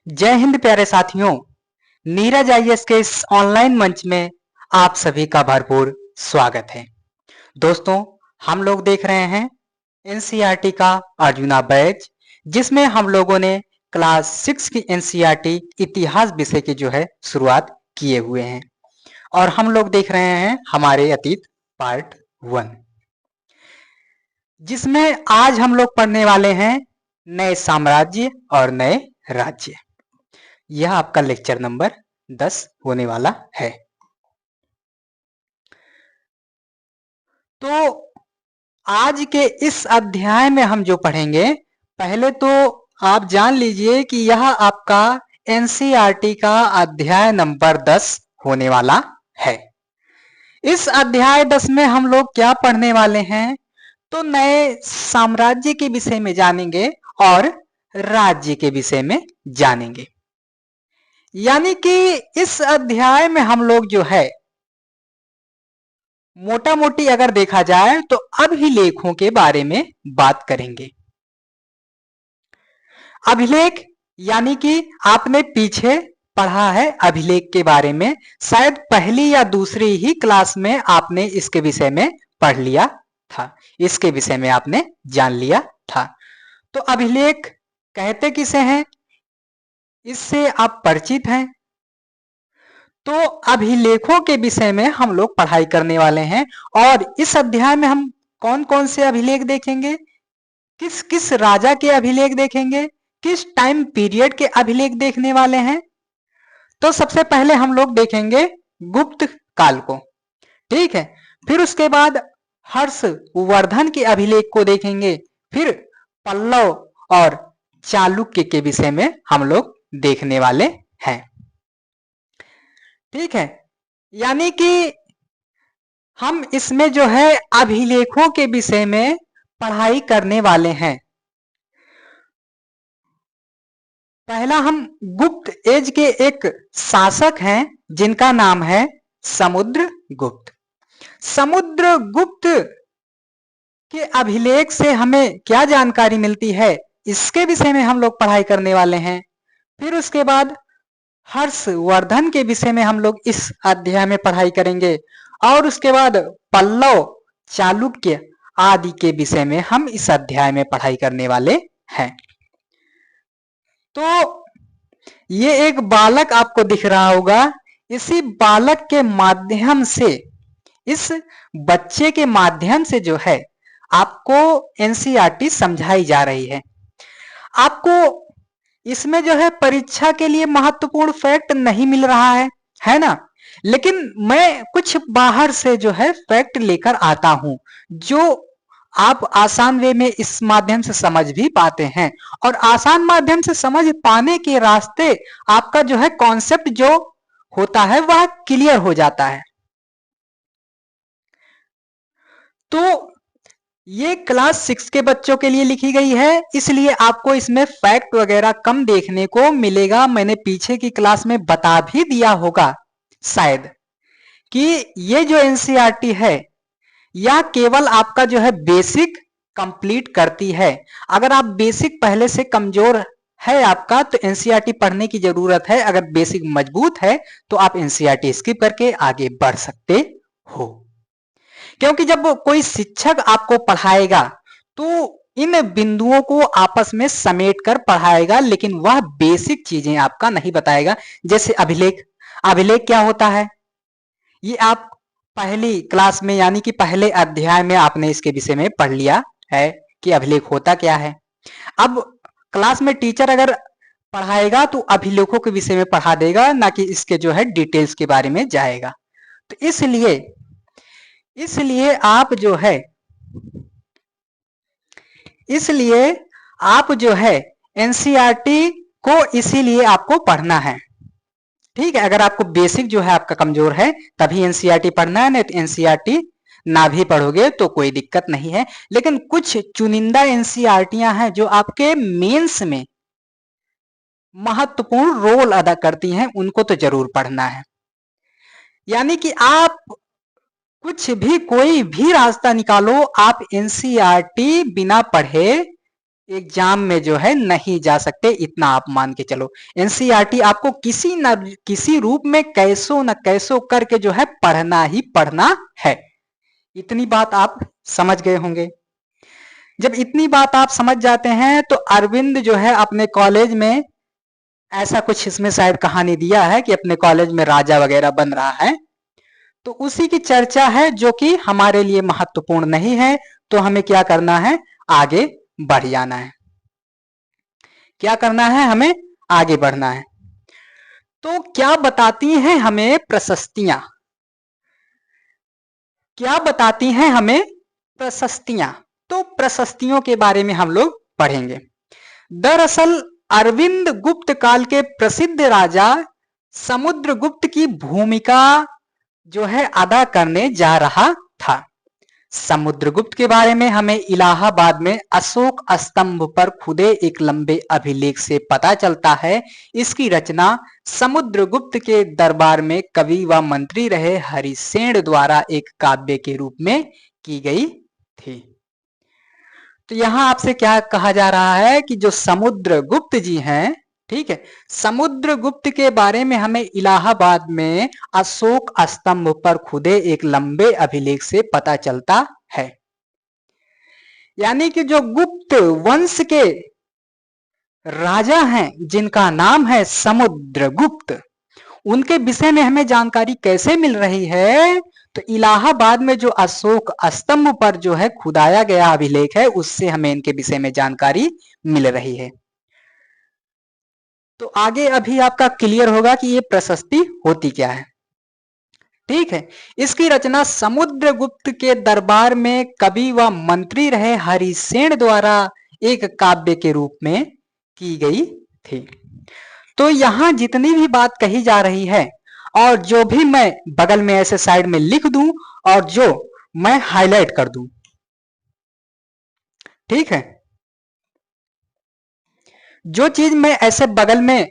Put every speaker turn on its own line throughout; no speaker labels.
जय हिंद प्यारे साथियों। नीरज आईएएस के इस ऑनलाइन मंच में आप सभी का भरपूर स्वागत है। दोस्तों, हम लोग देख रहे हैं एनसीईआरटी का अर्जुना बैच, जिसमें हम लोगों ने क्लास 6 की एनसीईआरटी इतिहास विषय की जो है शुरुआत किए हुए हैं और हम लोग देख रहे हैं हमारे अतीत पार्ट 1, जिसमें आज हम लोग पढ़ने वाले हैं नए साम्राज्य और नए राज्य। यह आपका लेक्चर नंबर 10 होने वाला है। तो आज के इस अध्याय में हम जो पढ़ेंगे, पहले तो आप जान लीजिए कि यह आपका एनसीईआरटी का अध्याय नंबर 10 होने वाला है। इस अध्याय 10 में हम लोग क्या पढ़ने वाले हैं, तो नए साम्राज्य के विषय में जानेंगे और राज्य के विषय में जानेंगे। यानी कि इस अध्याय में हम लोग जो है मोटा मोटी अगर देखा जाए तो अभिलेखों के बारे में बात करेंगे। अभिलेख यानी कि आपने पीछे पढ़ा है अभिलेख के बारे में, शायद पहली या दूसरी ही क्लास में आपने इसके विषय में पढ़ लिया था, इसके विषय में आपने जान लिया था। तो अभिलेख कहते किसे हैं, इससे आप परिचित हैं। तो अभिलेखों के विषय में हम लोग पढ़ाई करने वाले हैं और इस अध्याय में हम कौन कौन से अभिलेख देखेंगे, किस किस राजा के अभिलेख देखेंगे, किस टाइम पीरियड के अभिलेख देखने वाले हैं। तो सबसे पहले हम लोग देखेंगे गुप्त काल को, ठीक है। फिर उसके बाद हर्षवर्धन के अभिलेख को देखेंगे, फिर पल्लव और चालुक्य के विषय में हम लोग देखने वाले हैं, ठीक है। यानी कि हम इसमें जो है अभिलेखों के विषय में पढ़ाई करने वाले हैं। पहला हम गुप्त एज के एक शासक हैं जिनका नाम है समुद्रगुप्त। समुद्रगुप्त के अभिलेख से हमें क्या जानकारी मिलती है, इसके विषय में हम लोग पढ़ाई करने वाले हैं। फिर उसके बाद हर्षवर्धन के विषय में हम लोग इस अध्याय में पढ़ाई करेंगे और उसके बाद पल्लव, चालुक्य आदि के विषय में हम इस अध्याय में पढ़ाई करने वाले हैं। तो ये एक बालक आपको दिख रहा होगा, इसी बालक के माध्यम से, इस बच्चे के माध्यम से जो है आपको एनसीईआरटी समझाई जा रही है। आपको इसमें जो है परीक्षा के लिए महत्वपूर्ण फैक्ट नहीं मिल रहा है ना, लेकिन मैं कुछ बाहर से जो है फैक्ट लेकर आता हूं जो आप आसान वे में इस माध्यम से समझ भी पाते हैं और आसान माध्यम से समझ पाने के रास्ते आपका जो है कॉन्सेप्ट जो होता है वह क्लियर हो जाता है। तो ये क्लास 6 के बच्चों के लिए लिखी गई है, इसलिए आपको इसमें फैक्ट वगैरह कम देखने को मिलेगा। मैंने पीछे की क्लास में बता भी दिया होगा शायद कि ये जो एनसीईआरटी है यह केवल आपका जो है बेसिक कंप्लीट करती है। अगर आप बेसिक पहले से कमजोर है आपका तो एनसीईआरटी पढ़ने की जरूरत है, अगर बेसिक मजबूत है तो आप एनसीईआरटी स्किप करके आगे बढ़ सकते हो। क्योंकि जब कोई शिक्षक आपको पढ़ाएगा तो इन बिंदुओं को आपस में समेट कर पढ़ाएगा, लेकिन वह बेसिक चीजें आपका नहीं बताएगा। जैसे अभिलेख, अभिलेख क्या होता है ये आप पहली क्लास में यानी कि पहले अध्याय में आपने इसके विषय में पढ़ लिया है कि अभिलेख होता क्या है। अब क्लास में टीचर अगर पढ़ाएगा तो अभिलेखों के विषय में पढ़ा देगा, ना कि इसके जो है डिटेल्स के बारे में जाएगा। तो इसलिए आप जो है एनसीईआरटी को इसीलिए आपको पढ़ना है, ठीक है। अगर आपको बेसिक जो है आपका कमजोर है तभी एनसीईआरटी पढ़ना है, नहीं तो एनसीईआरटी ना भी पढ़ोगे तो कोई दिक्कत नहीं है। लेकिन कुछ चुनिंदा एनसीईआरटियां हैं जो आपके मेंस में महत्वपूर्ण रोल अदा करती हैं, उनको तो जरूर पढ़ना है। यानी कि आप कुछ भी कोई भी रास्ता निकालो, आप एनसीईआरटी बिना पढ़े एग्जाम में जो है नहीं जा सकते, इतना आप मान के चलो। एनसीईआरटी आपको किसी न किसी रूप में कैसो न कैसो करके जो है पढ़ना ही पढ़ना है। इतनी बात आप समझ गए होंगे। जब इतनी बात आप समझ जाते हैं तो अरविंद जो है अपने कॉलेज में ऐसा कुछ इसमें शायद कहानी दिया है कि अपने कॉलेज में राजा वगैरह बन रहा है, तो उसी की चर्चा है जो कि हमारे लिए महत्वपूर्ण नहीं है। तो हमें क्या करना है, आगे बढ़ जाना है। क्या करना है, हमें आगे बढ़ना है। तो क्या बताती हैं हमें प्रशस्तियां, क्या बताती हैं हमें प्रशस्तियां? तो प्रशस्तियों के बारे में हम लोग पढ़ेंगे। दरअसल अरविंद गुप्त काल के प्रसिद्ध राजा समुद्रगुप्त की भूमिका जो है अदा करने जा रहा था। समुद्रगुप्त के बारे में हमें इलाहाबाद में अशोक स्तंभ पर खुदे एक लंबे अभिलेख से पता चलता है। इसकी रचना समुद्रगुप्त के दरबार में कवि व मंत्री रहे हरिसेन द्वारा एक काव्य के रूप में की गई थी। तो यहां आपसे क्या कहा जा रहा है कि जो समुद्रगुप्त जी हैं, ठीक है, समुद्रगुप्त के बारे में हमें इलाहाबाद में अशोक स्तंभ पर खुदे एक लंबे अभिलेख से पता चलता है। यानी कि जो गुप्त वंश के राजा हैं जिनका नाम है समुद्रगुप्त, उनके विषय में हमें जानकारी कैसे मिल रही है? तो इलाहाबाद में जो अशोक स्तंभ पर जो है खुदाया गया अभिलेख है, उससे हमें इनके विषय में जानकारी मिल रही है। तो आगे अभी आपका क्लियर होगा कि ये प्रशस्ति होती क्या है। ठीक है, इसकी रचना समुद्रगुप्त के दरबार में कवि व मंत्री रहे हरिसेन द्वारा एक काव्य के रूप में की गई थी। तो यहां जितनी भी बात कही जा रही है और जो भी मैं बगल में ऐसे साइड में लिख दूं और जो मैं हाईलाइट कर दूं, ठीक है, जो चीज मैं ऐसे बगल में,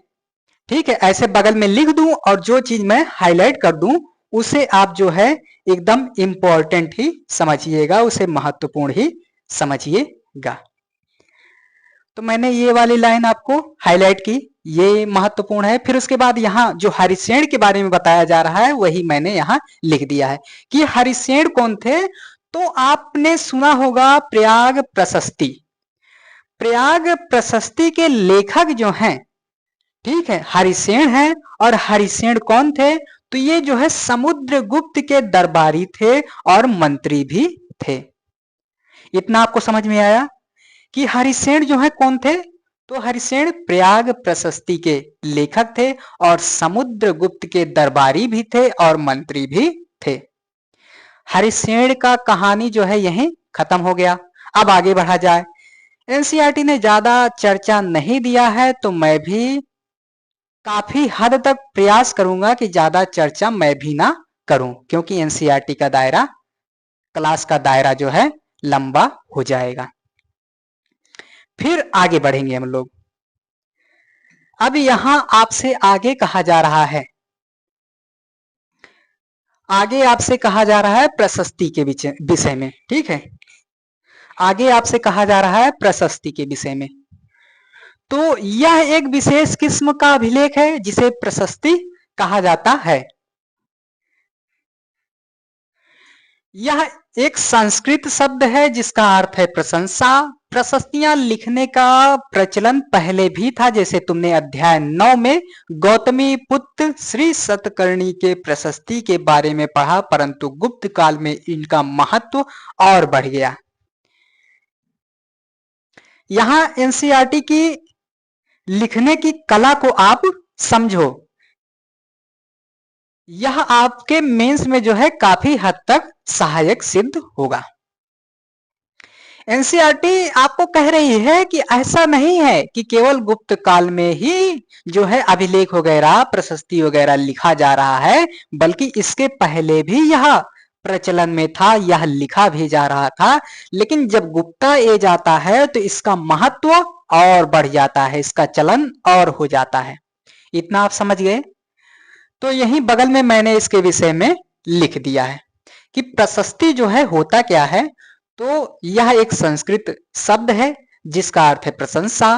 ठीक है, ऐसे बगल में लिख दूं और जो चीज मैं हाईलाइट कर दूं, उसे आप जो है एकदम इंपॉर्टेंट ही समझिएगा, उसे महत्वपूर्ण ही समझिएगा। तो मैंने ये वाली लाइन आपको हाईलाइट की, ये महत्वपूर्ण है। फिर उसके बाद यहाँ जो हरिसेन के बारे में बताया जा रहा है वही मैंने यहाँ लिख दिया है कि हरिसेन कौन थे। तो आपने सुना होगा प्रयाग प्रशस्ति। प्रयाग प्रशस्ति के लेखक जो हैं, ठीक है, हरिसेन है। और हरिसेन कौन थे? तो ये जो है समुद्रगुप्त के दरबारी थे और मंत्री भी थे। इतना आपको समझ में आया कि हरिसेन जो है कौन थे? तो हरिसेन प्रयाग प्रशस्ति के लेखक थे और समुद्रगुप्त के दरबारी भी थे और मंत्री भी थे। हरिसेन का कहानी जो है यहीं खत्म हो गया। अब आगे बढ़ा जाए। एनसीईआरटी ने ज्यादा चर्चा नहीं दिया है, तो मैं भी काफी हद तक प्रयास करूंगा कि ज्यादा चर्चा मैं भी ना करूं, क्योंकि एनसीईआरटी का दायरा, क्लास का दायरा जो है लंबा हो जाएगा। फिर आगे बढ़ेंगे हम लोग। अब यहां आपसे आगे कहा जा रहा है, आगे आपसे कहा जा रहा है प्रशस्ति के विषय में, ठीक है, आगे आपसे कहा जा रहा है प्रशस्ति के विषय में। तो यह एक विशेष किस्म का अभिलेख है जिसे प्रशस्ति कहा जाता है। यह एक संस्कृत शब्द है जिसका अर्थ है प्रशंसा। प्रशस्तियां लिखने का प्रचलन पहले भी था, जैसे तुमने अध्याय 9 में गौतमी पुत्र श्री सतकर्णी के प्रशस्ति के बारे में पढ़ा, परंतु गुप्त काल में इनका महत्व और बढ़ गया। यहां एनसीईआरटी की लिखने की कला को आप समझो, यह आपके मेंस में जो है काफी हद तक सहायक सिद्ध होगा। एनसीईआरटी आपको कह रही है कि ऐसा नहीं है कि केवल गुप्त काल में ही जो है अभिलेख वगैरह प्रशस्ति वगैरह लिखा जा रहा है, बल्कि इसके पहले भी यह प्रचलन में था, यह लिखा भी जा रहा था। लेकिन जब गुप्ता एज आता है तो इसका महत्व और बढ़ जाता है, इसका चलन और हो जाता है। इतना आप समझ गए। तो यहीं बगल में मैंने इसके विषय में लिख दिया है कि प्रशस्ति जो है होता क्या है। तो यह एक संस्कृत शब्द है जिसका अर्थ है प्रशंसा,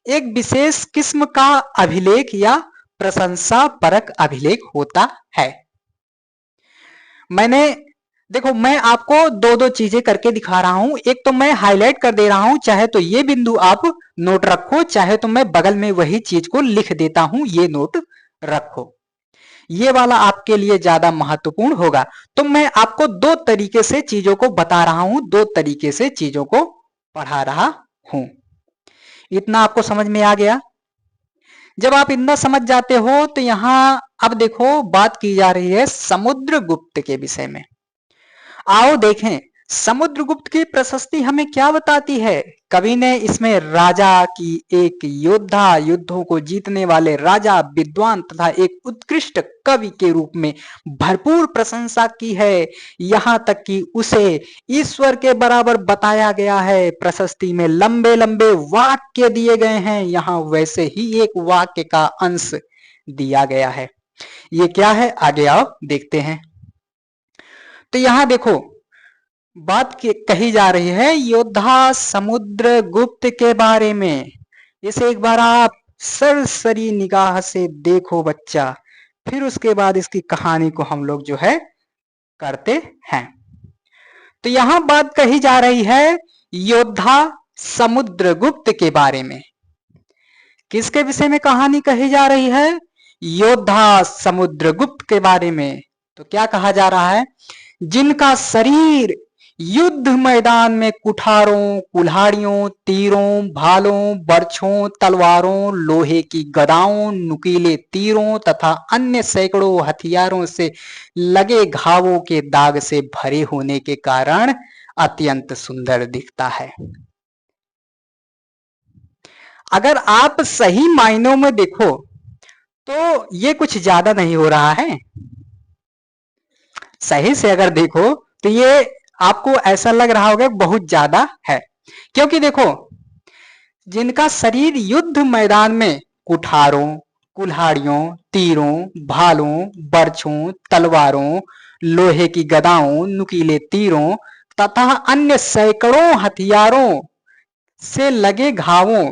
एक विशेष किस्म का अभिलेख या प्रशंसा परक अभिलेख होता है। मैं आपको दो दो चीजें करके दिखा रहा हूं। एक तो मैं हाईलाइट कर दे रहा हूं, चाहे तो ये बिंदु आप नोट रखो, चाहे तो मैं बगल में वही चीज को लिख देता हूं, ये नोट रखो। ये वाला आपके लिए ज्यादा महत्वपूर्ण होगा। तो मैं आपको दो तरीके से चीजों को बता रहा हूं, दो तरीके से चीजों को पढ़ा रहा हूं। इतना आपको समझ में आ गया? जब आप इतना समझ जाते हो तो यहां अब देखो बात की जा रही है समुद्रगुप्त के विषय में। आओ देखें समुद्रगुप्त की प्रशस्ति हमें क्या बताती है। कवि ने इसमें राजा की एक योद्धा, युद्धों को जीतने वाले राजा, विद्वान तथा एक उत्कृष्ट कवि के रूप में भरपूर प्रशंसा की है। यहां तक कि उसे ईश्वर के बराबर बताया गया है। प्रशस्ति में लंबे लंबे वाक्य दिए गए हैं, यहां वैसे ही एक वाक्य का अंश दिया गया है। ये क्या है, आगे आओ देखते हैं। तो यहां देखो बात कही जा रही है योद्धा समुद्रगुप्त के बारे में। इसे एक बार आप सरसरी निगाह से देखो बच्चा, फिर उसके बाद इसकी कहानी को हम लोग जो है करते हैं। तो यहां बात कही जा रही है योद्धा समुद्रगुप्त के बारे में। किसके विषय में कहानी कही जा रही है? योद्धा समुद्रगुप्त के बारे में। तो क्या कहा जा रहा है? जिनका शरीर युद्ध मैदान में कुठारों, कुल्हाड़ियों, तीरों, भालों, बर्छों, तलवारों, लोहे की गदाओं, नुकीले तीरों तथा अन्य सैकड़ों हथियारों से लगे घावों के दाग से भरे होने के कारण अत्यंत सुंदर दिखता है। अगर आप सही मायनों में देखो तो ये कुछ ज्यादा नहीं हो रहा है। सही से अगर देखो तो ये आपको ऐसा लग रहा होगा बहुत ज्यादा है, क्योंकि देखो जिनका शरीर युद्ध मैदान में कुठारों, कुल्हाड़ियों, तीरों, भालों, बर्छों, तलवारों, लोहे की गदाओं, नुकीले तीरों तथा अन्य सैकड़ों हथियारों से लगे घावों,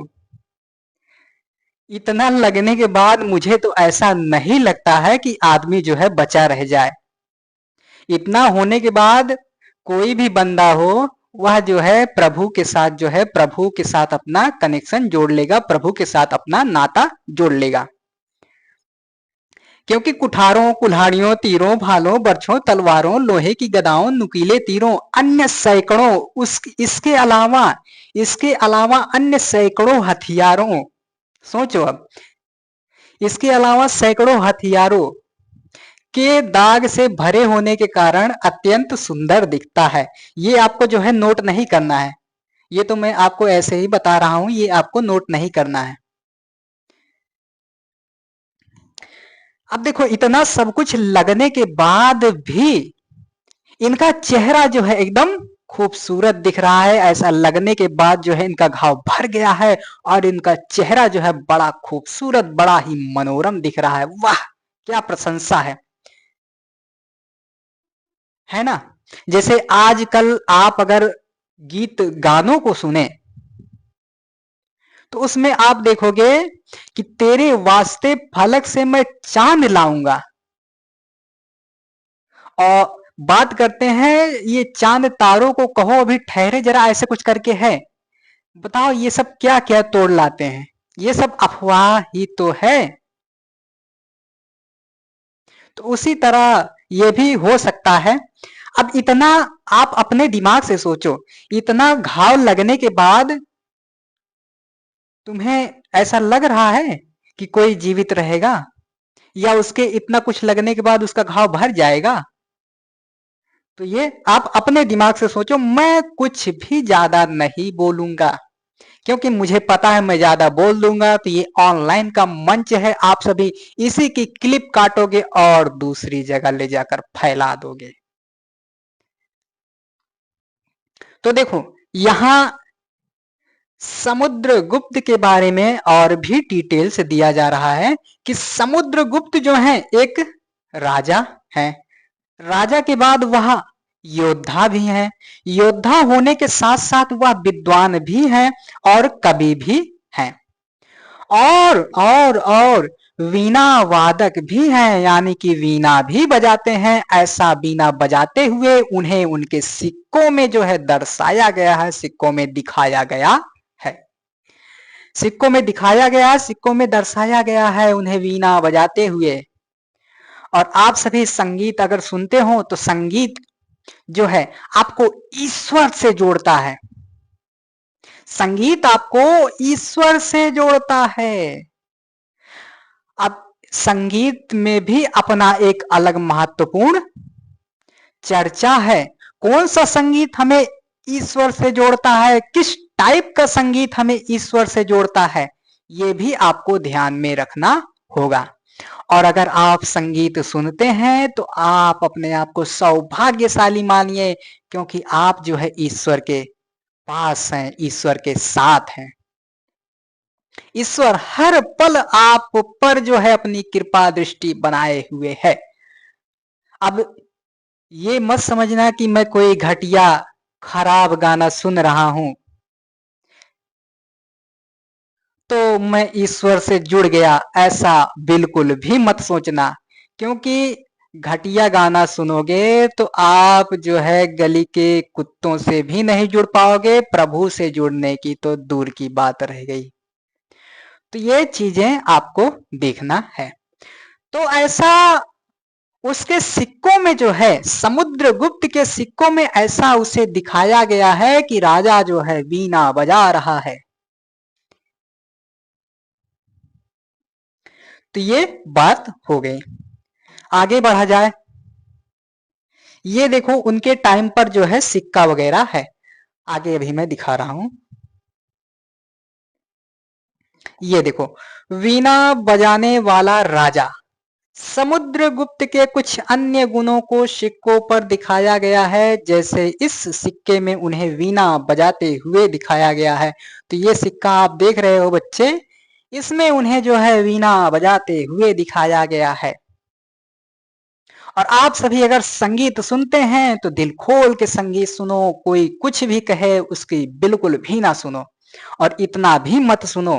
इतना लगने के बाद मुझे तो ऐसा नहीं लगता है कि आदमी जो है बचा रह जाए। इतना होने के बाद कोई भी बंदा हो वह जो है प्रभु के साथ जो है प्रभु के साथ अपना कनेक्शन जोड़ लेगा, प्रभु के साथ अपना नाता जोड़ लेगा। क्योंकि कुठारों, कुल्हाड़ियों, तीरों, भालों, बर्छों, तलवारों, लोहे की गदाओं, नुकीले तीरों, अन्य सैकड़ों इसके अलावा अन्य सैकड़ों हथियारों, सोचो अब, इसके अलावा सैकड़ों हथियारों के दाग से भरे होने के कारण अत्यंत सुंदर दिखता है। ये आपको जो है नोट नहीं करना है, ये तो मैं आपको ऐसे ही बता रहा हूं, ये आपको नोट नहीं करना है। अब देखो इतना सब कुछ लगने के बाद भी इनका चेहरा जो है एकदम खूबसूरत दिख रहा है। ऐसा लगने के बाद जो है इनका घाव भर गया है और इनका चेहरा जो है बड़ा खूबसूरत, बड़ा ही मनोरम दिख रहा है। वाह क्या प्रशंसा है ना। जैसे आजकल आप अगर गीत गानों को सुने तो उसमें आप देखोगे कि तेरे वास्ते फलक से मैं चांद लाऊंगा, और बात करते हैं ये चांद तारों को कहो अभी ठहरे जरा, ऐसे कुछ करके है। बताओ ये सब क्या क्या तोड़ लाते हैं, ये सब अफवाह ही तो है। तो उसी तरह ये भी हो सकता है। अब इतना आप अपने दिमाग से सोचो, इतना घाव लगने के बाद तुम्हें ऐसा लग रहा है कि कोई जीवित रहेगा, या उसके इतना कुछ लगने के बाद उसका घाव भर जाएगा? तो ये आप अपने दिमाग से सोचो। मैं कुछ भी ज्यादा नहीं बोलूंगा, क्योंकि मुझे पता है मैं ज्यादा बोल दूंगा तो ये ऑनलाइन का मंच है, आप सभी इसी की क्लिप काटोगे और दूसरी जगह ले जाकर फैला दोगे। तो देखो यहां समुद्रगुप्त के बारे में और भी डिटेल्स दिया जा रहा है कि समुद्रगुप्त जो है एक राजा है। राजा के बाद वह योद्धा भी हैं। योद्धा होने के साथ साथ वह विद्वान भी हैं और कवि भी हैं। और वीणा वादक भी हैं, यानी कि वीणा भी बजाते हैं। ऐसा वीणा बजाते हुए उन्हें उनके सिक्कों में जो है दर्शाया गया है, सिक्कों में दिखाया गया है। सिक्कों में दिखाया गया, सिक्कों में दर्शाया गया है उन्हें वीणा बजाते हुए। और आप सभी संगीत अगर सुनते हो तो संगीत जो है आपको ईश्वर से जोड़ता है। संगीत आपको ईश्वर से जोड़ता है। अब संगीत में भी अपना एक अलग महत्वपूर्ण चर्चा है। कौन सा संगीत हमें ईश्वर से जोड़ता है, किस टाइप का संगीत हमें ईश्वर से जोड़ता है, ये भी आपको ध्यान में रखना होगा। और अगर आप संगीत सुनते हैं तो आप अपने आप को सौभाग्यशाली मानिए, क्योंकि आप जो है ईश्वर के पास हैं, ईश्वर के साथ हैं। ईश्वर हर पल आप पर जो है अपनी कृपा दृष्टि बनाए हुए है। अब ये मत समझना कि मैं कोई घटिया खराब गाना सुन रहा हूं तो मैं ईश्वर से जुड़ गया, ऐसा बिल्कुल भी मत सोचना। क्योंकि घटिया गाना सुनोगे तो आप जो है गली के कुत्तों से भी नहीं जुड़ पाओगे, प्रभु से जुड़ने की तो दूर की बात रह गई। तो ये चीजें आपको देखना है। तो ऐसा उसके सिक्कों में जो है, समुद्रगुप्त के सिक्कों में ऐसा उसे दिखाया गया है कि राजा जो है वीणा बजा रहा है। तो ये बात हो गई। आगे बढ़ा जाए। ये देखो उनके टाइम पर जो है सिक्का वगैरह है, आगे अभी मैं दिखा रहा हूं। ये देखो, वीणा बजाने वाला राजा। समुद्रगुप्त के कुछ अन्य गुणों को सिक्कों पर दिखाया गया है, जैसे इस सिक्के में उन्हें वीणा बजाते हुए दिखाया गया है। तो ये सिक्का आप देख रहे हो बच्चे, इसमें उन्हें जो है वीणा बजाते हुए दिखाया गया है। और आप सभी अगर संगीत सुनते हैं तो दिल खोल के संगीत सुनो, कोई कुछ भी कहे उसकी बिल्कुल भी ना सुनो। और इतना भी मत सुनो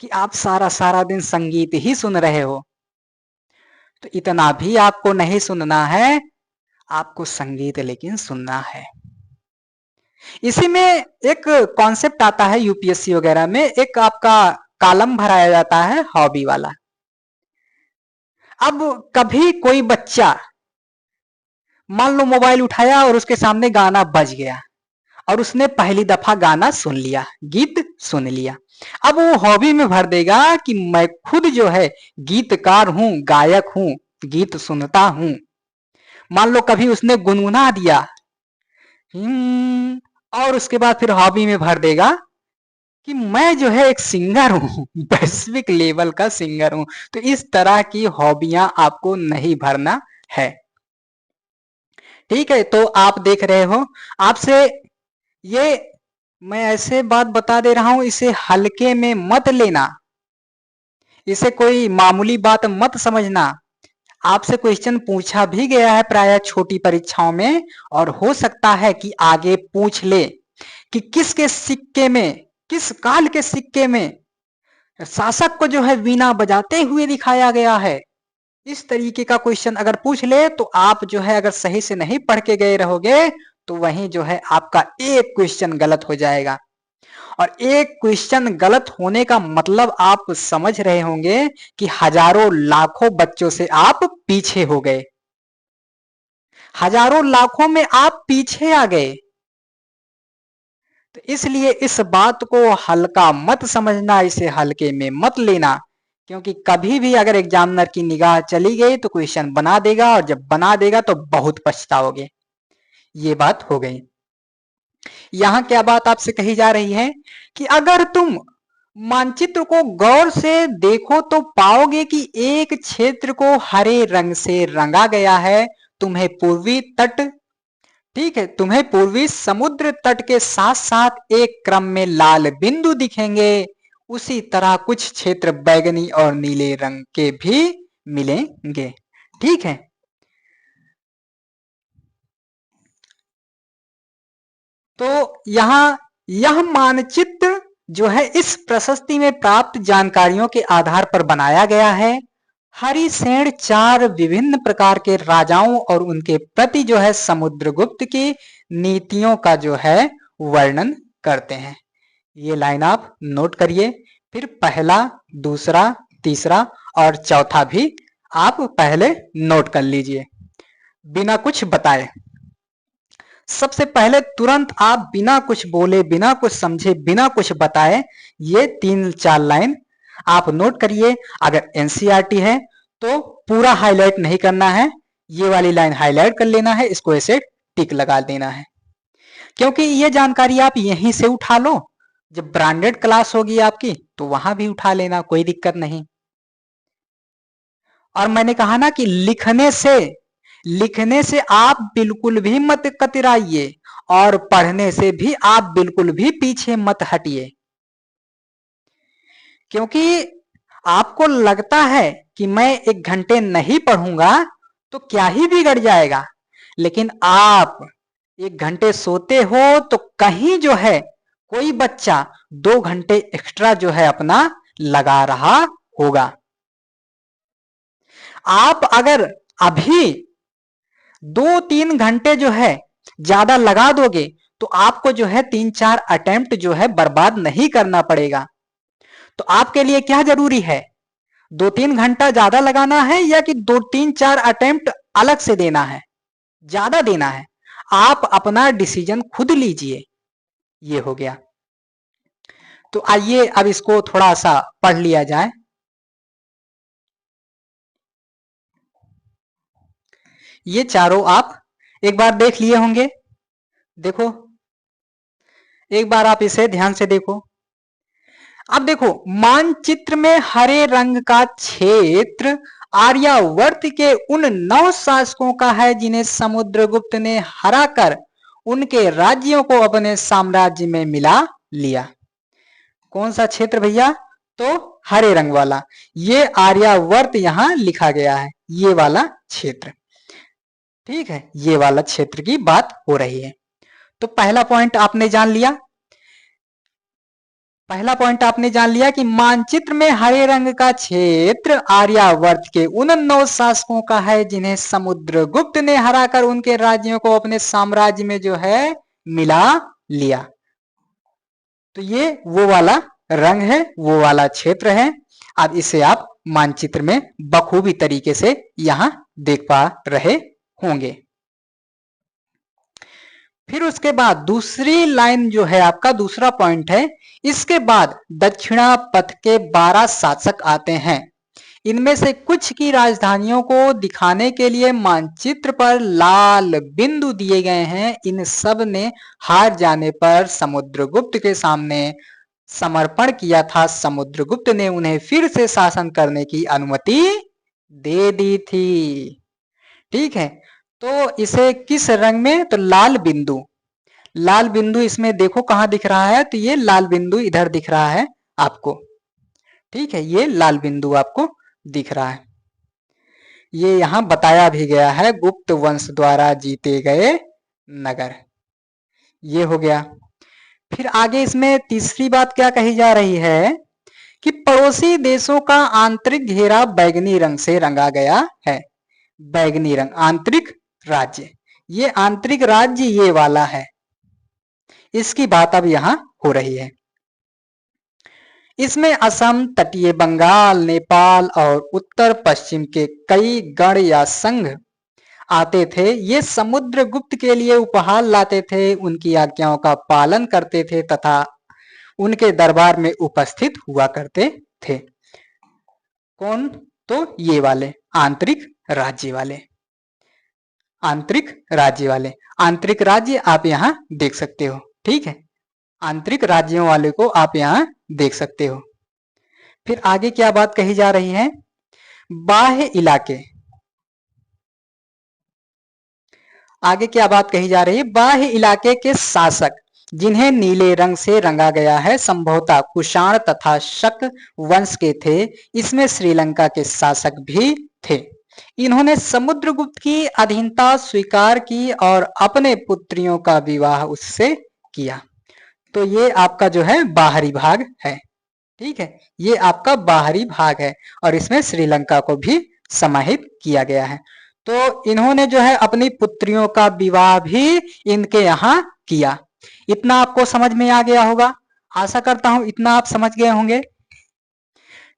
कि आप सारा सारा दिन संगीत ही सुन रहे हो। तो इतना भी आपको नहीं सुनना है, आपको संगीत लेकिन सुनना है। इसी में एक कॉन्सेप्ट आता है यूपीएससी वगैरह में, एक आपका कॉलम भराया जाता है हॉबी वाला। अब कभी कोई बच्चा मान लो मोबाइल उठाया और उसके सामने गाना बज गया और उसने पहली दफा गाना सुन लिया, गीत सुन लिया। अब वो हॉबी में भर देगा कि मैं खुद जो है गीतकार हूं, गायक हूं, गीत सुनता हूं। मान लो कभी उसने गुनगुना दिया और उसके बाद फिर हॉबी में भर देगा कि मैं जो है एक सिंगर हूं, वैश्विक लेवल का सिंगर हूं। तो इस तरह की हॉबियां आपको नहीं भरना है। ठीक है, तो आप देख रहे हो, आपसे ये मैं ऐसे बात बता दे रहा हूं, इसे हल्के में मत लेना, इसे कोई मामूली बात मत समझना। आपसे क्वेश्चन पूछा भी गया है प्राय छोटी परीक्षाओं में, और हो सकता है कि आगे पूछ ले कि किसके सिक्के में, किस काल के सिक्के में शासक को जो है वीणा बजाते हुए दिखाया गया है। इस तरीके का क्वेश्चन अगर पूछ ले तो आप जो है अगर सही से नहीं पढ़ के गए रहोगे तो वहीं जो है आपका एक क्वेश्चन गलत हो जाएगा। और एक क्वेश्चन गलत होने का मतलब आप समझ रहे होंगे कि हजारों लाखों बच्चों से आप पीछे हो गए, हजारों लाखों में आप पीछे आ गए। तो इसलिए इस बात को हल्का मत समझना, इसे हल्के में मत लेना, क्योंकि कभी भी अगर एग्जामिनर की निगाह चली गई तो क्वेश्चन बना देगा, और जब बना देगा तो बहुत पछताओगे। ये बात हो गई। यहां क्या बात आपसे कही जा रही है कि अगर तुम मानचित्र को गौर से देखो तो पाओगे कि एक क्षेत्र को हरे रंग से रंगा गया है। तुम्हें पूर्वी तट, ठीक है, तुम्हें पूर्वी समुद्र तट के साथ साथ एक क्रम में लाल बिंदु दिखेंगे। उसी तरह कुछ क्षेत्र बैगनी और नीले रंग के भी मिलेंगे। ठीक है, तो यहाँ यह मानचित्र जो है इस प्रशस्ति में प्राप्त जानकारियों के आधार पर बनाया गया है। हरिसेन 4 विभिन्न प्रकार के राजाओं और उनके प्रति जो है समुद्रगुप्त की नीतियों का जो है वर्णन करते हैं। ये लाइन आप नोट करिए। फिर पहला, दूसरा, तीसरा और चौथा भी आप पहले नोट कर लीजिए बिना कुछ बताए। सबसे पहले तुरंत आप बिना कुछ बोले, बिना कुछ समझे, बिना कुछ बताए ये 3-4 लाइन आप नोट करिए। अगर एनसीईआरटी है तो पूरा हाईलाइट नहीं करना है, ये वाली लाइन हाईलाइट कर लेना है, इसको ऐसे टिक लगा देना है, क्योंकि ये जानकारी आप यहीं से उठा लो। जब ब्रांडेड क्लास होगी आपकी तो वहां भी उठा लेना, कोई दिक्कत नहीं। और मैंने कहा ना कि लिखने से आप बिल्कुल भी मत कतराइए और पढ़ने से भी आप बिल्कुल भी पीछे मत हटिए, क्योंकि आपको लगता है कि मैं 1 घंटे नहीं पढ़ूंगा तो क्या ही बिगड़ जाएगा, लेकिन आप 1 घंटे सोते हो तो कहीं जो है कोई बच्चा 2 घंटे एक्स्ट्रा जो है अपना लगा रहा होगा। आप अगर अभी 2-3 घंटे जो है ज्यादा लगा दोगे तो आपको जो है 3-4 अटेम्प्ट जो है बर्बाद नहीं करना पड़ेगा। तो आपके लिए क्या जरूरी है, 2-3 घंटा ज्यादा लगाना है या कि 2-3-4 अटेम्प्ट अलग से देना है, ज्यादा देना है? आप अपना डिसीजन खुद लीजिए। ये हो गया। तो आइए अब इसको थोड़ा सा पढ़ लिया जाए। ये चारों आप एक बार देख लिए होंगे। देखो, एक बार आप इसे ध्यान से देखो। अब देखो, मानचित्र में हरे रंग का क्षेत्र आर्यावर्त के उन 9 शासकों का है जिन्हें समुद्रगुप्त ने हराकर उनके राज्यों को अपने साम्राज्य में मिला लिया। कौन सा क्षेत्र भैया? तो हरे रंग वाला, ये आर्यावर्त यहां लिखा गया है, ये वाला क्षेत्र। ठीक है, ये वाला क्षेत्र की बात हो रही है। तो पहला पॉइंट आपने जान लिया। पहला पॉइंट आपने जान लिया कि मानचित्र में हरे रंग का क्षेत्र आर्यावर्त के उन 9 शासकों का है जिन्हें समुद्रगुप्त ने हराकर उनके राज्यों को अपने साम्राज्य में जो है मिला लिया। तो ये वो वाला रंग है, वो वाला क्षेत्र है। अब इसे आप मानचित्र में बखूबी तरीके से यहां देख पा रहे होंगे। फिर उसके बाद दूसरी लाइन जो है आपका दूसरा पॉइंट है, इसके बाद दक्षिणा पथ के 12 शासक आते हैं। इनमें से कुछ की राजधानियों को दिखाने के लिए मानचित्र पर लाल बिंदु दिए गए हैं। इन सब ने हार जाने पर समुद्रगुप्त के सामने समर्पण किया था। समुद्रगुप्त ने उन्हें फिर से शासन करने की अनुमति दे दी थी। ठीक है, तो इसे किस रंग में? तो लाल बिंदु। लाल बिंदु इसमें देखो कहां दिख रहा है, तो ये लाल बिंदु इधर दिख रहा है आपको। ठीक है, ये लाल बिंदु आपको दिख रहा है। ये यहां बताया भी गया है, गुप्त वंश द्वारा जीते गए नगर। ये हो गया। फिर आगे इसमें तीसरी बात क्या कही जा रही है कि पड़ोसी देशों का आंतरिक घेरा बैगनी रंग से रंगा गया है। बैगनी रंग, आंतरिक राज्य, ये आंतरिक राज्य ये वाला है, इसकी बात अब यहां हो रही है। इसमें असम, तटीय बंगाल, नेपाल और उत्तर पश्चिम के कई गण या संघ आते थे। ये समुद्रगुप्त के लिए उपहार लाते थे, उनकी आज्ञाओं का पालन करते थे तथा उनके दरबार में उपस्थित हुआ करते थे। कौन? तो ये वाले आंतरिक राज्य वाले। आंतरिक राज्य वाले, आंतरिक राज्य आप यहां देख सकते हो। ठीक है, आंतरिक राज्यों वाले को आप यहां देख सकते हो। फिर आगे क्या बात कही जा रही है? बाह्य इलाके, आगे क्या बात कही जा रही है? बाह्य इलाके के शासक जिन्हें नीले रंग से रंगा गया है संभवतः कुषाण तथा शक वंश के थे। इसमें श्रीलंका के शासक भी थे। इन्होंने समुद्रगुप्त की अधीनता स्वीकार की और अपने पुत्रियों का विवाह उससे किया। तो ये आपका जो है बाहरी भाग है, ठीक है, ये आपका बाहरी भाग है और इसमें श्रीलंका को भी समाहित किया गया है। तो इन्होंने जो है अपनी पुत्रियों का विवाह भी इनके यहाँ किया। इतना आपको समझ में आ गया होगा, आशा करता हूं इतना आप समझ गए होंगे।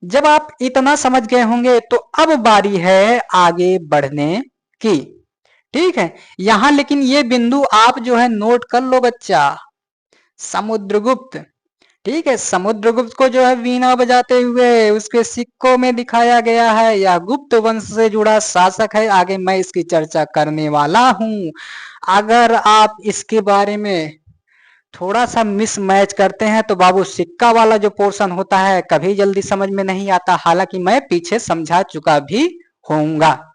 जब आप इतना समझ गए होंगे तो अब बारी है आगे बढ़ने की, ठीक है। यहां लेकिन ये बिंदु आप जो है नोट कर लो बच्चा। समुद्रगुप्त, ठीक है, समुद्रगुप्त को जो है वीणा बजाते हुए उसके सिक्कों में दिखाया गया है। यह गुप्त वंश से जुड़ा शासक है, आगे मैं इसकी चर्चा करने वाला हूं। अगर आप इसके बारे में थोड़ा सा मिसमैच करते हैं तो बाबू सिक्का वाला जो पोर्शन होता है कभी जल्दी समझ में नहीं आता, हालांकि मैं पीछे समझा चुका भी होऊंगा।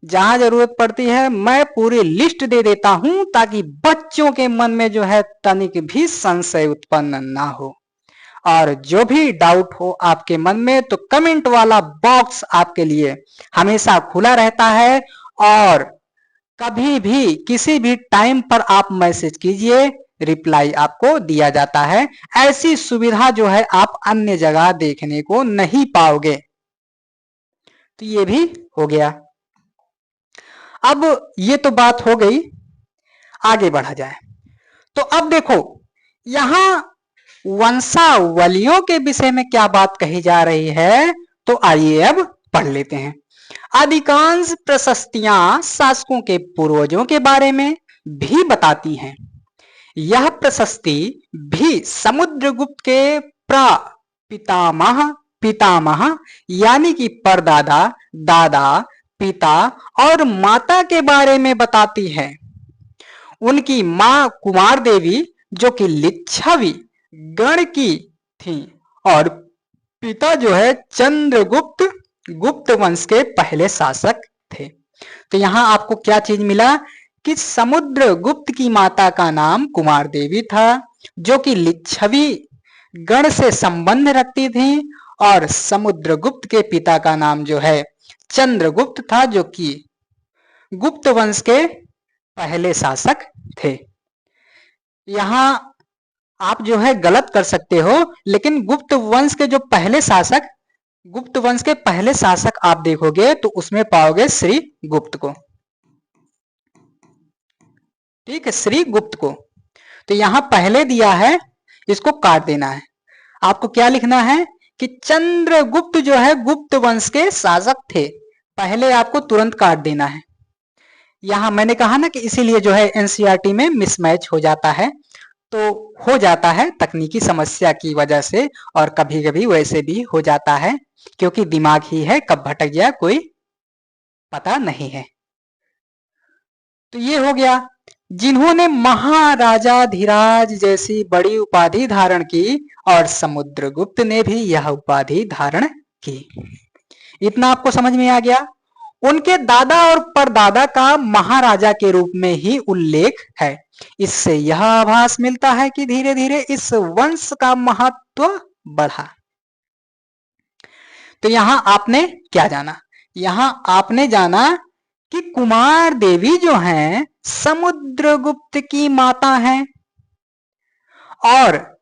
जहां जरूरत पड़ती है मैं पूरी लिस्ट दे देता हूं ताकि बच्चों के मन में जो है तनिक भी संशय उत्पन्न ना हो। और जो भी डाउट हो आपके मन में तो कमेंट वाला बॉक्स आपके लिए हमेशा खुला रहता है और कभी भी किसी भी टाइम पर आप मैसेज कीजिए, रिप्लाई आपको दिया जाता है। ऐसी सुविधा जो है आप अन्य जगह देखने को नहीं पाओगे। तो ये भी हो गया। अब ये तो बात हो गई, आगे बढ़ा जाए। तो अब देखो यहां वंशावलियों के विषय में क्या बात कही जा रही है, तो आइए अब पढ़ लेते हैं। अधिकांश प्रशस्तियां शासकों के पूर्वजों के बारे में भी बताती हैं। यह प्रशस्ति भी समुद्रगुप्त के प्रपितामह पितामह यानी कि परदादा, दादा, पिता और माता के बारे में बताती है। उनकी मां कुमार देवी जो कि लिच्छवी गण की थी और पिता जो है चंद्रगुप्त गुप्त वंश के पहले शासक थे। तो यहां आपको क्या चीज मिला कि समुद्रगुप्त की माता का नाम कुमार देवी था जो कि लिच्छवी गण से संबंध रखती थी और समुद्रगुप्त के पिता का नाम जो है चंद्रगुप्त था जो कि गुप्त वंश के पहले शासक थे। यहां आप जो है गलत कर सकते हो, लेकिन गुप्त वंश के जो पहले शासक, गुप्त वंश के पहले शासक आप देखोगे तो उसमें पाओगे श्री गुप्त को, ठीक है, श्री गुप्त को। तो यहां पहले दिया है, इसको काट देना है। आपको क्या लिखना है कि चंद्रगुप्त जो है गुप्त वंश के शासक थे, पहले आपको तुरंत काट देना है। यहां मैंने कहा ना कि इसीलिए जो है एनसीईआरटी में मिसमैच हो जाता है, तो हो जाता है तकनीकी समस्या की वजह से और कभी कभी वैसे भी हो जाता है क्योंकि दिमाग ही है, कब भटक गया कोई पता नहीं है। तो ये हो गया। जिन्होंने महाराजाधिराज जैसी बड़ी उपाधि धारण की और समुद्रगुप्त ने भी यह उपाधि धारण की। इतना आपको समझ में आ गया। उनके दादा और परदादा का महाराजा के रूप में ही उल्लेख है। इससे यह आभास मिलता है कि धीरे धीरे इस वंश का महत्व बढ़ा। तो यहां आपने क्या जाना, यहां आपने जाना कि कुमार देवी जो हैं समुद्रगुप्त की माता हैं और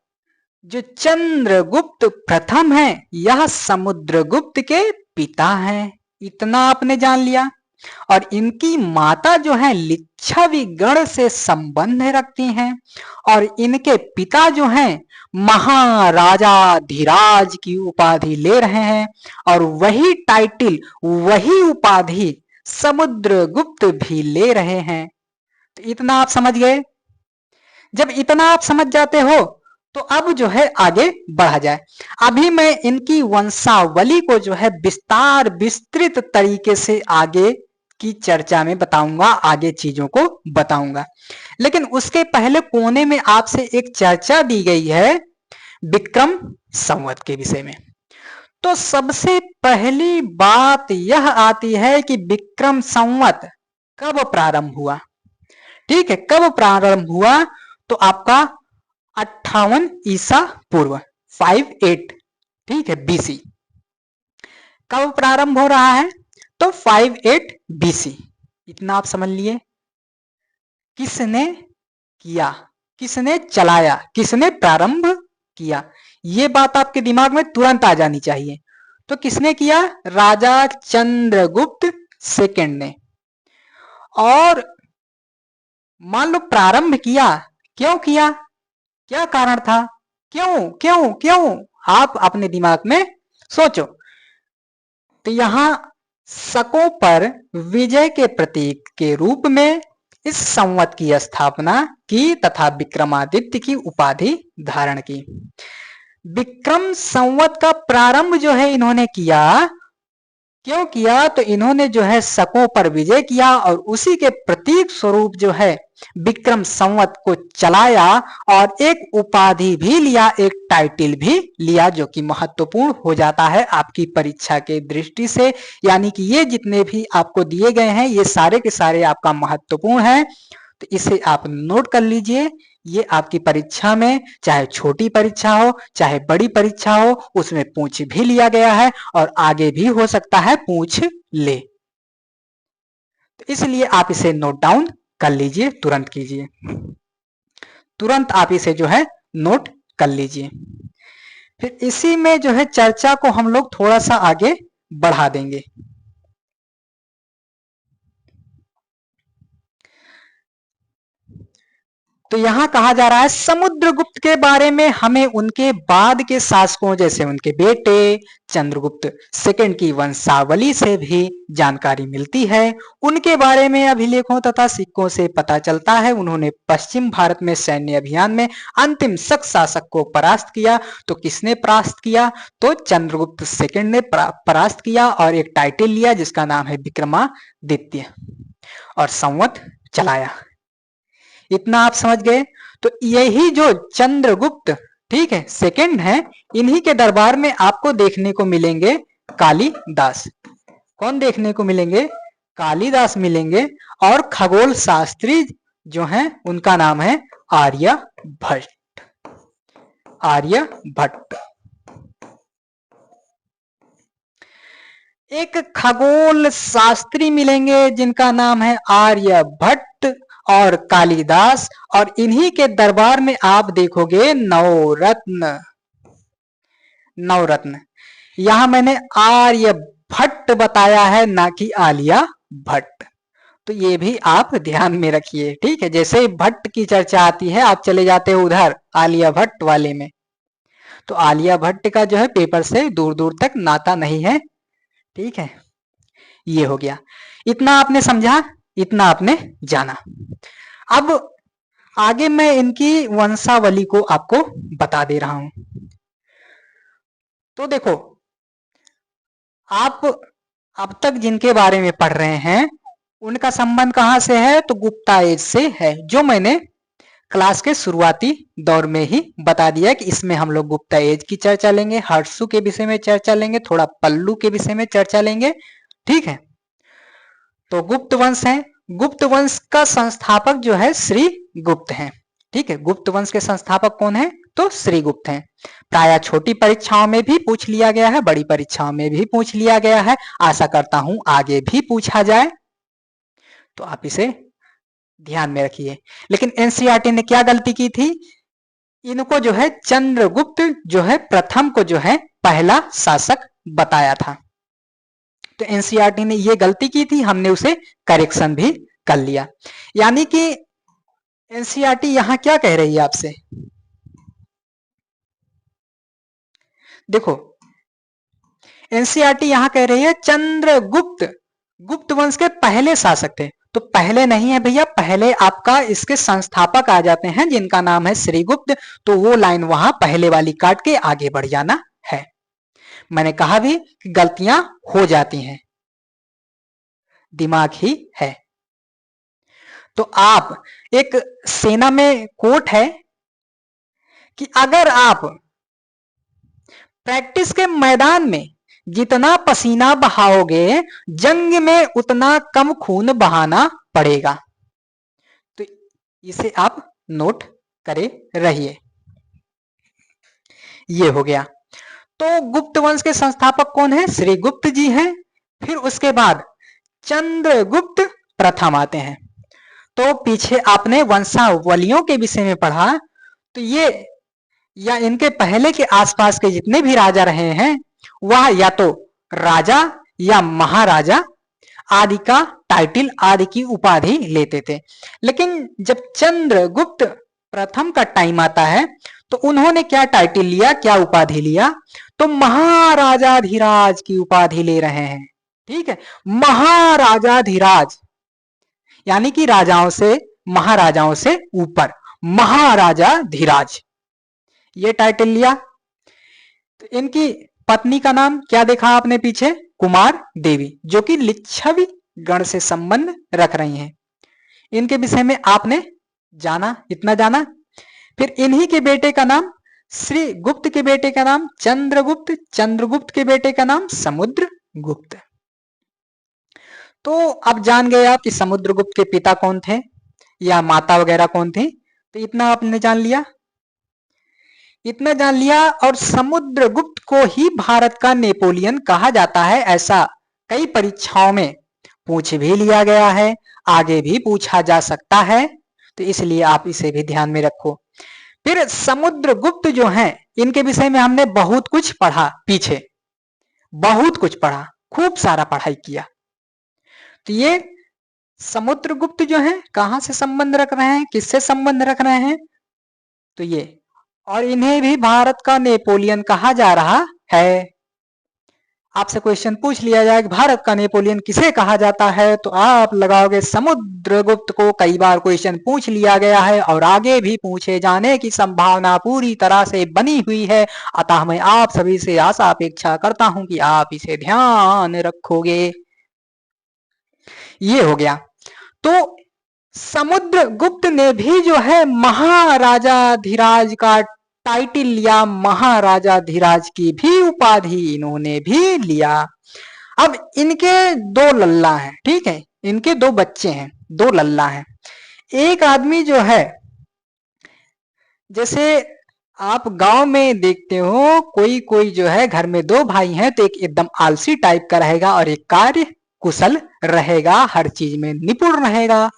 जो चंद्रगुप्त प्रथम है यह समुद्रगुप्त के पिता हैं। इतना आपने जान लिया। और इनकी माता जो है लिच्छवी गण से संबंध रखती हैं और इनके पिता जो हैं महाराजाधिराज की उपाधि ले रहे हैं और वही टाइटल, वही उपाधि समुद्रगुप्त भी ले रहे हैं। तो इतना आप समझ गए। जब इतना आप समझ जाते हो तो अब जो है आगे बढ़ा जाए। अभी मैं इनकी वंशावली को जो है विस्तृत तरीके से आगे की चर्चा में बताऊंगा, आगे चीजों को बताऊंगा। लेकिन उसके पहले कोने में आपसे एक चर्चा दी गई है विक्रम संवत के विषय में। तो सबसे पहली बात यह आती है कि विक्रम संवत कब प्रारंभ हुआ। ठीक है, कब प्रारंभ हुआ तो आपका 58 ईसा पूर्व 58, ठीक है, बीसी। कब प्रारंभ हो रहा है तो 58 बीसी। इतना आप समझ लिए। किसने किया, किसने चलाया, किसने प्रारंभ किया, ये बात आपके दिमाग में तुरंत आ जानी चाहिए। तो किसने किया? राजा चंद्रगुप्त सेकंड ने। और मान लो प्रारंभ किया, क्यों किया, क्या कारण था, क्यों क्यों क्यों, आप अपने दिमाग में सोचो। तो यहां शकों पर विजय के प्रतीक के रूप में इस संवत की स्थापना की तथा विक्रमादित्य की उपाधि धारण की। विक्रम संवत का प्रारंभ जो है इन्होंने किया, क्यों किया? तो इन्होंने जो है शकों पर विजय किया और उसी के प्रतीक स्वरूप जो है विक्रम संवत को चलाया और एक उपाधि भी लिया, एक टाइटल भी लिया, जो कि महत्वपूर्ण हो जाता है आपकी परीक्षा के दृष्टि से। यानी कि ये जितने भी आपको दिए गए हैं ये सारे के सारे आपका महत्वपूर्ण है। तो इसे आप नोट कर लीजिए। ये आपकी परीक्षा में चाहे छोटी परीक्षा हो चाहे बड़ी परीक्षा हो उसमें पूछ भी लिया गया है और आगे भी हो सकता है पूछ ले। तो इसलिए आप इसे नोट डाउन कर लीजिए, तुरंत कीजिए, तुरंत आप इसे जो है नोट कर लीजिए। फिर इसी में जो है चर्चा को हम लोग थोड़ा सा आगे बढ़ा देंगे। तो यहां कहा जा रहा है समुद्रगुप्त के बारे में हमें उनके बाद के शासकों जैसे उनके बेटे चंद्रगुप्त सेकंड की वंशावली से भी जानकारी मिलती है। उनके बारे में अभिलेखों तथा सिक्कों से पता चलता है उन्होंने पश्चिम भारत में सैन्य अभियान में अंतिम शक शासक को परास्त किया। तो किसने परास्त किया? तो चंद्रगुप्त सेकंड ने परास्त किया और एक टाइटल लिया जिसका नाम है विक्रमादित्य और संवत चलाया। इतना आप समझ गए। तो यही जो चंद्रगुप्त ठीक है सेकंड है, इन्हीं के दरबार में आपको देखने को मिलेंगे कालिदास। कौन देखने को मिलेंगे? कालिदास मिलेंगे। और खगोल शास्त्री जो हैं उनका नाम है आर्यभट्ट। आर्यभट्ट एक खगोल शास्त्री मिलेंगे जिनका नाम है आर्यभट्ट और कालिदास। और इन्हीं के दरबार में आप देखोगे नवरत्न। नवरत्न यहां मैंने आर्यभट्ट बताया है ना कि आलिया भट्ट। तो ये भी आप ध्यान में रखिए, ठीक है। जैसे भट्ट की चर्चा आती है आप चले जाते हो उधर आलिया भट्ट वाले में। तो आलिया भट्ट का जो है पेपर से दूर दूर तक नाता नहीं है, ठीक है। ये हो गया, इतना आपने समझा, इतना आपने जाना। अब आगे मैं इनकी वंशावली को आपको बता दे रहा हूं। तो देखो आप अब तक जिनके बारे में पढ़ रहे हैं उनका संबंध कहां से है? तो गुप्ता एज से है, जो मैंने क्लास के शुरुआती दौर में ही बता दिया कि इसमें हम लोग गुप्ता एज की चर्चा लेंगे, हर्षु के विषय में चर्चा लेंगे, थोड़ा पल्लू के विषय में चर्चा लेंगे, ठीक है। तो गुप्त वंश है। गुप्त वंश का संस्थापक जो है श्री गुप्त है, ठीक है। गुप्त वंश के संस्थापक कौन है? तो श्री गुप्त हैं। प्राय छोटी परीक्षाओं में भी पूछ लिया गया है, बड़ी परीक्षाओं में भी पूछ लिया गया है, आशा करता हूं आगे भी पूछा जाए। तो आप इसे ध्यान में रखिए। लेकिन एनसीईआरटी ने क्या गलती की थी? इनको जो है चंद्रगुप्त जो है प्रथम को जो है पहला शासक बताया था। तो एनसीईआरटी ने ये गलती की थी, हमने उसे करेक्शन भी कर लिया। यानी कि एनसीईआरटी यहां क्या कह रही है आपसे? देखो एनसीईआरटी यहां कह रही है चंद्रगुप्त गुप्त वंश के पहले शासक थे। तो पहले नहीं है भैया, पहले आपका इसके संस्थापक आ जाते हैं जिनका नाम है श्रीगुप्त। तो वो लाइन वहां पहले वाली काट के आगे बढ़ जाना है। मैंने कहा भी कि गलतियां हो जाती हैं, दिमाग ही है। तो आप एक सेना में कोट है कि अगर आप प्रैक्टिस के मैदान में जितना पसीना बहाओगे जंग में उतना कम खून बहाना पड़ेगा। तो इसे आप नोट करे रहिए। ये हो गया। तो गुप्त वंश के संस्थापक कौन है? श्री गुप्त जी हैं। फिर उसके बाद चंद्रगुप्त प्रथम आते हैं। तो पीछे आपने वंशावलियों के विषय में पढ़ा, तो ये या इनके पहले के आसपास के जितने भी राजा रहे हैं वह या तो राजा या महाराजा आदि का टाइटल आदि की उपाधि लेते थे। लेकिन जब चंद्रगुप्त प्रथम का टाइम आता है तो उन्होंने क्या टाइटल लिया, क्या उपाधि लिया, तो महाराजाधिराज की उपाधि ले रहे हैं। ठीक है, महाराजाधिराज यानी कि राजाओं से, महाराजाओं से ऊपर, महाराजाधिराज ये टाइटल लिया। तो इनकी पत्नी का नाम क्या देखा आपने पीछे, कुमार देवी, जो कि लिच्छवी गण से संबंध रख रही हैं। इनके विषय में आपने जाना, इतना जाना। फिर इन्हीं के बेटे का नाम, श्री गुप्त के बेटे का नाम चंद्रगुप्त, चंद्रगुप्त के बेटे का नाम समुद्रगुप्त। तो अब जान गए आप कि समुद्रगुप्त के पिता कौन थे या माता वगैरह कौन थी। तो इतना आपने जान लिया, इतना जान लिया। और समुद्रगुप्त को ही भारत का नेपोलियन कहा जाता है, ऐसा कई परीक्षाओं में पूछ भी लिया गया है, आगे भी पूछा जा सकता है, तो इसलिए आप इसे भी ध्यान में रखो। फिर समुद्रगुप्त जो हैं, इनके विषय में हमने बहुत कुछ पढ़ा, पीछे बहुत कुछ पढ़ा, खूब सारा पढ़ाई किया। तो ये समुद्रगुप्त जो है कहां से संबंध रख रहे हैं, किससे संबंध रख रहे हैं, तो ये, और इन्हें भी भारत का नेपोलियन कहा जा रहा है। आपसे क्वेश्चन पूछ लिया जाए कि भारत का नेपोलियन किसे कहा जाता है, तो आप लगाओगे समुद्रगुप्त को। कई बार क्वेश्चन पूछ लिया गया है और आगे भी पूछे जाने की संभावना पूरी तरह से बनी हुई है, अतः मैं आप सभी से आशा अपेक्षा करता हूं कि आप इसे ध्यान रखोगे। ये हो गया। तो समुद्रगुप्त ने भी जो है महाराजाधिराज का टाइटल लिया, महाराजाधिराज की भी उपाधि इन्होंने भी लिया। अब इनके दो लल्ला हैं, ठीक है, इनके दो बच्चे हैं, दो लल्ला हैं। एक आदमी जो है, जैसे आप गांव में देखते हो, कोई कोई जो है घर में दो भाई हैं, तो एक एकदम आलसी टाइप का रहेगा और एक कार्य कुशल रहेगा, हर चीज में निपुण रहेगा।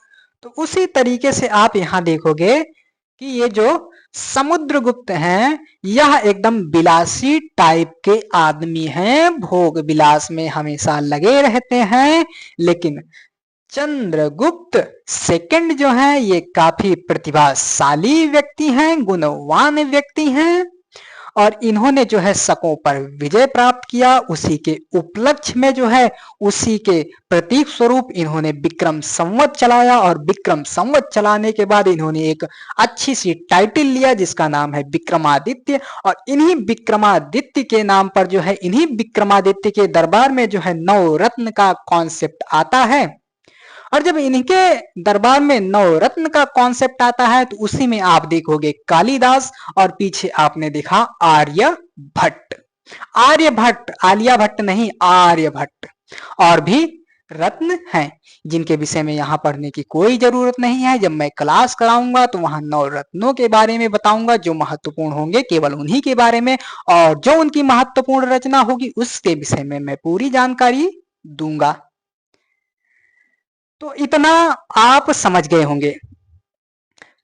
तो उसी तरीके से आप यहां देखोगे कि ये जो समुद्रगुप्त हैं, यह एकदम विलासी टाइप के आदमी हैं, भोग विलास में हमेशा लगे रहते हैं। लेकिन चंद्रगुप्त सेकंड जो है, ये काफी प्रतिभाशाली व्यक्ति हैं, गुणवान व्यक्ति हैं, और इन्होंने जो है शकों पर विजय प्राप्त किया। उसी के उपलक्ष्य में जो है, उसी के प्रतीक स्वरूप इन्होंने विक्रम संवत चलाया, और विक्रम संवत चलाने के बाद इन्होंने एक अच्छी सी टाइटल लिया जिसका नाम है विक्रमादित्य। और इन्हीं विक्रमादित्य के नाम पर जो है, इन्हीं विक्रमादित्य के दरबार में जो है नवरत्न का कॉन्सेप्ट आता है। और जब इनके दरबार में नवरत्न का कॉन्सेप्ट आता है, तो उसी में आप देखोगे कालिदास, और पीछे आपने देखा आर्यभट्ट। आर्यभट्ट, आलिया भट्ट नहीं, आर्यभट्ट। और भी रत्न हैं जिनके विषय में यहाँ पढ़ने की कोई जरूरत नहीं है। जब मैं क्लास कराऊंगा तो वहां नवरत्नों के बारे में बताऊंगा, जो महत्वपूर्ण होंगे केवल उन्हीं के बारे में, और जो उनकी महत्वपूर्ण रचना होगी उसके विषय में मैं पूरी जानकारी दूंगा। तो इतना आप समझ गए होंगे।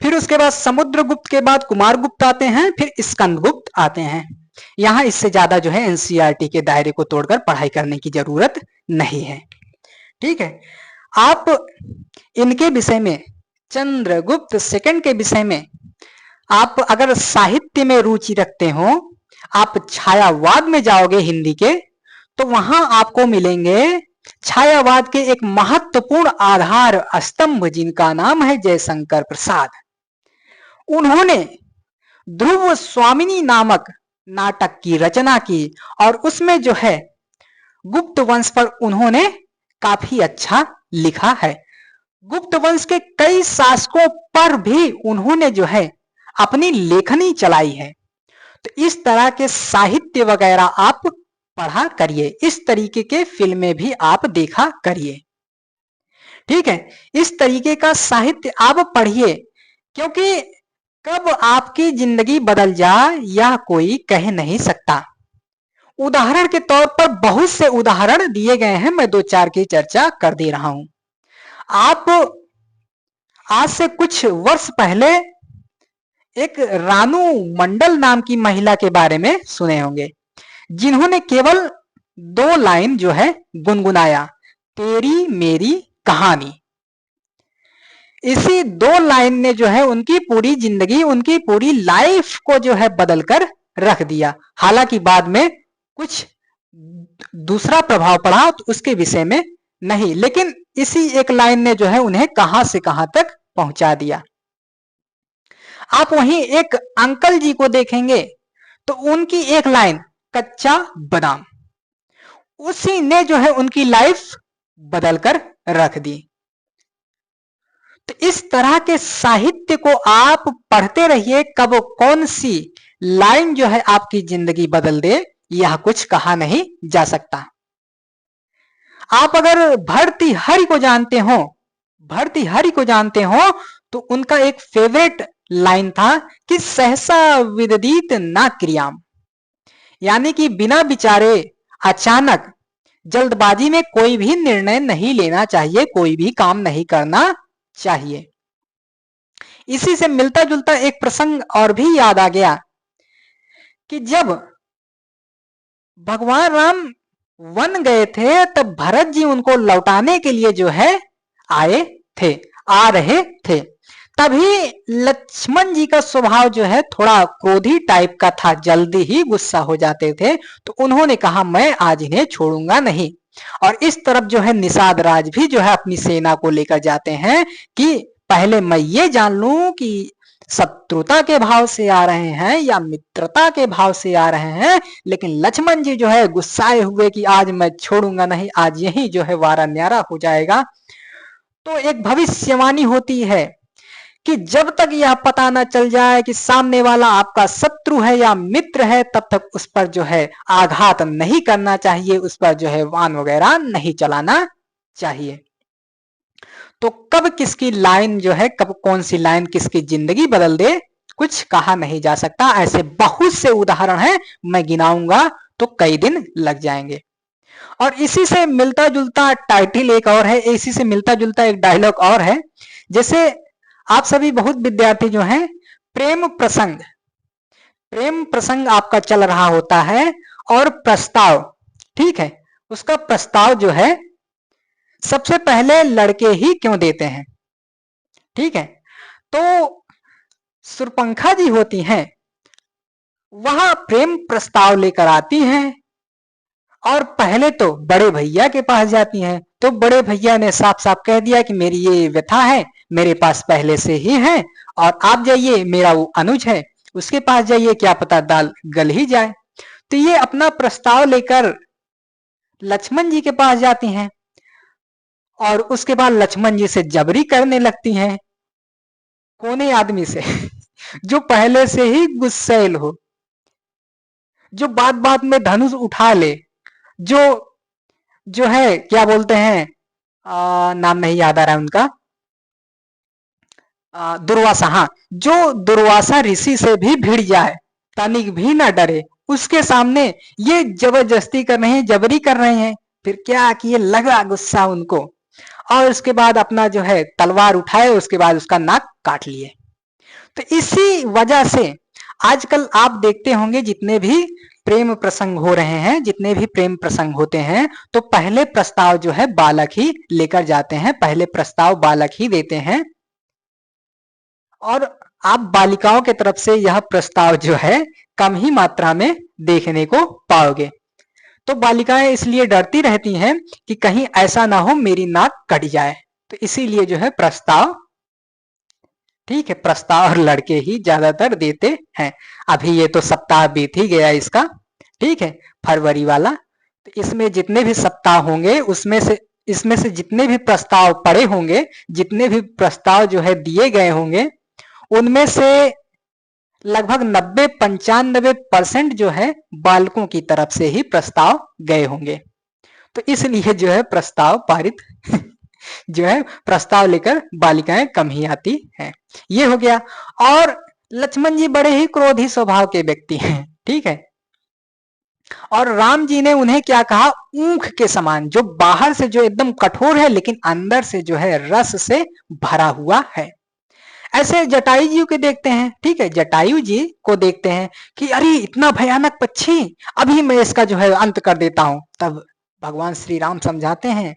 फिर उसके बाद समुद्रगुप्त के बाद कुमारगुप्त आते हैं, फिर स्कंदगुप्त आते हैं। यहां इससे ज्यादा जो है एनसीईआरटी के दायरे को तोड़कर पढ़ाई करने की जरूरत नहीं है, ठीक है। आप इनके विषय में, चंद्रगुप्त सेकंड के विषय में, आप अगर साहित्य में रुचि रखते हो, आप छायावाद में जाओगे हिंदी के, तो वहां आपको मिलेंगे छायावाद के एक महत्वपूर्ण आधार स्तंभ जिनका नाम है जयशंकर प्रसाद। उन्होंने ध्रुव स्वामिनी नामक नाटक की रचना की, और उसमें जो है गुप्त वंश पर उन्होंने काफी अच्छा लिखा है। गुप्त वंश के कई शासकों पर भी उन्होंने जो है अपनी लेखनी चलाई है। तो इस तरह के साहित्य वगैरह आप पढ़ा करिए, इस तरीके के फिल्में भी आप देखा करिए, ठीक है। इस तरीके का साहित्य आप पढ़िए, क्योंकि कब आपकी जिंदगी बदल जाए यह कोई कह नहीं सकता। उदाहरण के तौर पर बहुत से उदाहरण दिए गए हैं, मैं दो चार की चर्चा कर दे रहा हूं। आज से कुछ वर्ष पहले एक रानू मंडल नाम की महिला के बारे में सुने होंगे, जिन्होंने केवल 2 लाइन जो है गुनगुनाया, तेरी मेरी कहानी। इसी 2 लाइन ने जो है उनकी पूरी जिंदगी, उनकी पूरी लाइफ को जो है बदल कर रख दिया। हालांकि बाद में कुछ दूसरा प्रभाव पड़ा तो उसके विषय में नहीं, लेकिन इसी एक लाइन ने जो है उन्हें कहां से कहां तक पहुंचा दिया। आप वहीं एक अंकल जी को देखेंगे तो उनकी एक लाइन, कच्चा बादाम, उसी ने जो है उनकी लाइफ बदल कर रख दी। तो इस तरह के साहित्य को आप पढ़ते रहिए, कब कौन सी लाइन जो है आपकी जिंदगी बदल दे यह कुछ कहा नहीं जा सकता। आप अगर भर्तृहरि को जानते हो, भर्तृहरि को जानते हो तो उनका एक फेवरेट लाइन था कि सहसा विदधीत ना क्रियाम, यानी कि बिना विचारे अचानक जल्दबाजी में कोई भी निर्णय नहीं लेना चाहिए, कोई भी काम नहीं करना चाहिए। इसी से मिलता जुलता एक प्रसंग और भी याद आ गया कि जब भगवान राम वन गए थे तब भरत जी उनको लौटाने के लिए जो है आ रहे थे। तभी लक्ष्मण जी का स्वभाव जो है थोड़ा क्रोधी टाइप का था, जल्दी ही गुस्सा हो जाते थे। तो उन्होंने कहा मैं आज इन्हें छोड़ूंगा नहीं। और इस तरफ जो है निषाद राज भी जो है अपनी सेना को लेकर जाते हैं कि पहले मैं ये जान लूं कि शत्रुता के भाव से आ रहे हैं या मित्रता के भाव से आ रहे हैं। लेकिन लक्ष्मण जी जो है गुस्साए हुए कि आज मैं छोड़ूंगा नहीं, आज यही जो है वारा न्यारा हो जाएगा। तो एक भविष्यवाणी होती है कि जब तक यह पता न चल जाए कि सामने वाला आपका शत्रु है या मित्र है, तब तक उस पर जो है आघात नहीं करना चाहिए, उस पर जो है वाण वगैरह नहीं चलाना चाहिए। तो कब किसकी लाइन जो है, कब कौन सी लाइन किसकी जिंदगी बदल दे कुछ कहा नहीं जा सकता। ऐसे बहुत से उदाहरण हैं, मैं गिनाऊंगा तो कई दिन लग जाएंगे। और इसी से मिलता जुलता टाइटल एक और है, इसी से मिलता जुलता एक डायलॉग और है। जैसे आप सभी बहुत विद्यार्थी जो हैं प्रेम प्रसंग आपका चल रहा होता है और प्रस्ताव, ठीक है, उसका प्रस्ताव जो है सबसे पहले लड़के ही क्यों देते हैं, ठीक है। तो सुरपंखा जी होती हैं, वह प्रेम प्रस्ताव लेकर आती हैं और पहले तो बड़े भैया के पास जाती हैं। तो बड़े भैया ने साफ साफ कह दिया कि मेरी ये व्यथा है, मेरे पास पहले से ही है, और आप जाइए, मेरा वो अनुज है उसके पास जाइए, क्या पता दाल गल ही जाए। तो ये अपना प्रस्ताव लेकर लक्ष्मण जी के पास जाती हैं और उसके बाद लक्ष्मण जी से जबरी करने लगती हैं, कोने आदमी से जो पहले से ही गुस्सैल हो, जो बात बात में धनुष उठा ले, जो है क्या बोलते हैं, नाम नहीं याद आ रहा है उनका, दुर्वासा, हाँ, जो दुर्वासा ऋषि से भी भिड़ जाए, तनिक भी ना डरे, उसके सामने ये जबरदस्ती कर रहे हैं, जबरी कर रहे हैं। फिर क्या किए, लगा गुस्सा उनको और उसके बाद अपना जो है तलवार उठाए, उसके बाद उसका नाक काट लिए। तो इसी वजह से आजकल आप देखते होंगे जितने भी प्रेम प्रसंग हो रहे हैं, जितने भी प्रेम प्रसंग होते हैं, तो पहले प्रस्ताव जो है बालक ही लेकर जाते हैं, पहले प्रस्ताव बालक ही देते हैं। और आप बालिकाओं के तरफ से यह प्रस्ताव जो है कम ही मात्रा में देखने को पाओगे। तो बालिकाएं इसलिए डरती रहती हैं कि कहीं ऐसा ना हो मेरी नाक कट जाए, तो इसीलिए जो है प्रस्ताव, ठीक है, प्रस्ताव और लड़के ही ज्यादातर देते हैं। अभी ये तो सप्ताह बीत ही गया इसका, ठीक है, फरवरी वाला। तो इसमें जितने भी सप्ताह होंगे इसमें से जितने भी प्रस्ताव पड़े होंगे, जितने भी प्रस्ताव जो है दिए गए होंगे, उनमें से लगभग 90-95% जो है बालकों की तरफ से ही प्रस्ताव गए होंगे। तो इसलिए जो है प्रस्ताव पारित जो है प्रस्ताव लेकर बालिकाएं कम ही आती हैं। ये हो गया। और लक्ष्मण जी बड़े ही क्रोधी स्वभाव के व्यक्ति हैं, ठीक है, और राम जी ने उन्हें क्या कहा, ऊख के समान, जो बाहर से जो एकदम कठोर है लेकिन अंदर से जो है रस से भरा हुआ है। ऐसे जटायु जी को देखते हैं, ठीक है, जटायु जी को देखते हैं कि अरे इतना भयानक पक्षी, अभी मैं इसका जो है अंत कर देता हूं। तब भगवान श्री राम समझाते हैं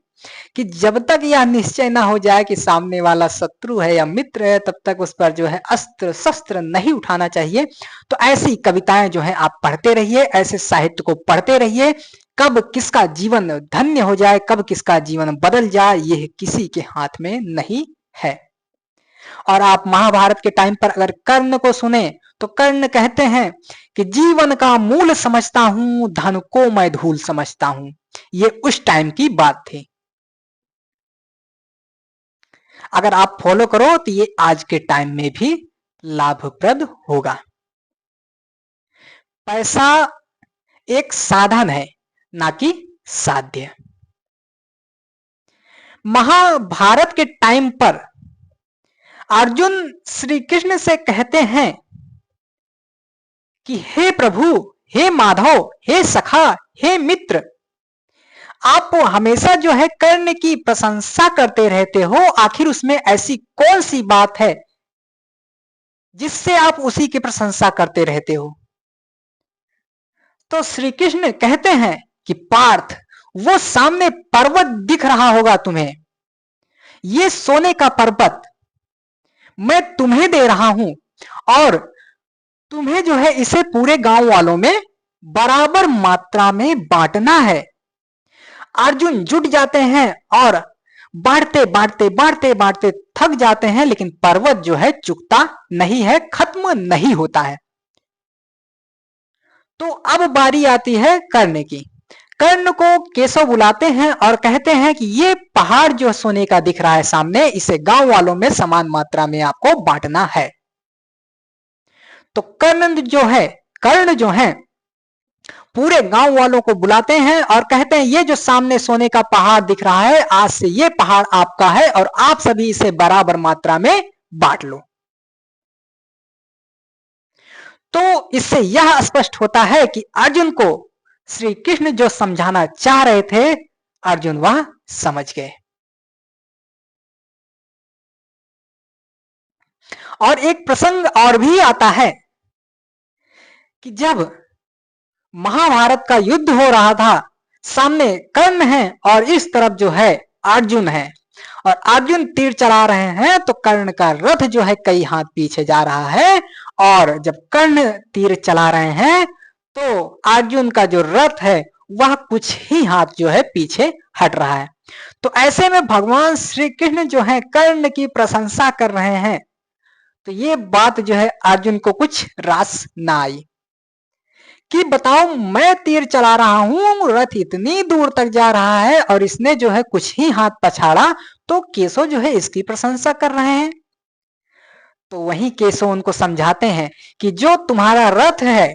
कि जब तक यह निश्चय ना हो जाए कि सामने वाला शत्रु है या मित्र है, तब तक उस पर जो है अस्त्र शस्त्र नहीं उठाना चाहिए। तो ऐसी कविताएं जो है आप पढ़ते रहिए, ऐसे साहित्य को पढ़ते रहिए। कब किसका जीवन धन्य हो जाए, कब किसका जीवन बदल जाए, यह किसी के हाथ में नहीं है। और आप महाभारत के टाइम पर अगर कर्ण को सुने तो कर्ण कहते हैं कि जीवन का मूल समझता हूं, धन को मैं धूल समझता हूं। ये उस टाइम की बात थी। अगर आप फॉलो करो तो ये आज के टाइम में भी लाभप्रद होगा। पैसा एक साधन है, ना कि साध्य। महाभारत के टाइम पर अर्जुन श्री कृष्ण से कहते हैं कि हे प्रभु, हे माधव, हे सखा, हे मित्र, आप हमेशा जो है कर्ण की प्रशंसा करते रहते हो, आखिर उसमें ऐसी कौन सी बात है जिससे आप उसी की प्रशंसा करते रहते हो। तो श्री कृष्ण कहते हैं कि पार्थ, वो सामने पर्वत दिख रहा होगा तुम्हें, ये सोने का पर्वत मैं तुम्हें दे रहा हूं और तुम्हें जो है इसे पूरे गांव वालों में बराबर मात्रा में बांटना है। अर्जुन जुट जाते हैं और बांटते बांटते बांटते बांटते थक जाते हैं, लेकिन पर्वत जो है चुकता नहीं है, खत्म नहीं होता है। तो अब बारी आती है कर्ण की। कर्ण को केशव बुलाते हैं और कहते हैं कि ये पहाड़ जो सोने का दिख रहा है सामने, इसे गांव वालों में समान मात्रा में आपको बांटना है। तो कर्ण जो है पूरे गांव वालों को बुलाते हैं और कहते हैं ये जो सामने सोने का पहाड़ दिख रहा है, आज से ये पहाड़ आपका है और आप सभी इसे बराबर मात्रा में बांट लो। तो इससे यह स्पष्ट होता है कि अर्जुन को श्री कृष्ण जो समझाना चाह रहे थे, अर्जुन वह समझ गए। और एक प्रसंग और भी आता है कि जब महाभारत का युद्ध हो रहा था, सामने कर्ण है और इस तरफ जो है अर्जुन है, और अर्जुन तीर चला रहे हैं तो कर्ण का रथ जो है कई हाथ पीछे जा रहा है, और जब कर्ण तीर चला रहे हैं तो अर्जुन का जो रथ है वह कुछ ही हाथ जो है पीछे हट रहा है। तो ऐसे में भगवान श्री कृष्ण जो है कर्ण की प्रशंसा कर रहे हैं, तो ये बात जो है अर्जुन को कुछ रास ना आई कि बताओ मैं तीर चला रहा हूं, रथ इतनी दूर तक जा रहा है और इसने जो है कुछ ही हाथ पछाड़ा, तो केशव जो है इसकी प्रशंसा कर रहे हैं। तो वहीं केशव उनको समझाते हैं कि जो तुम्हारा रथ है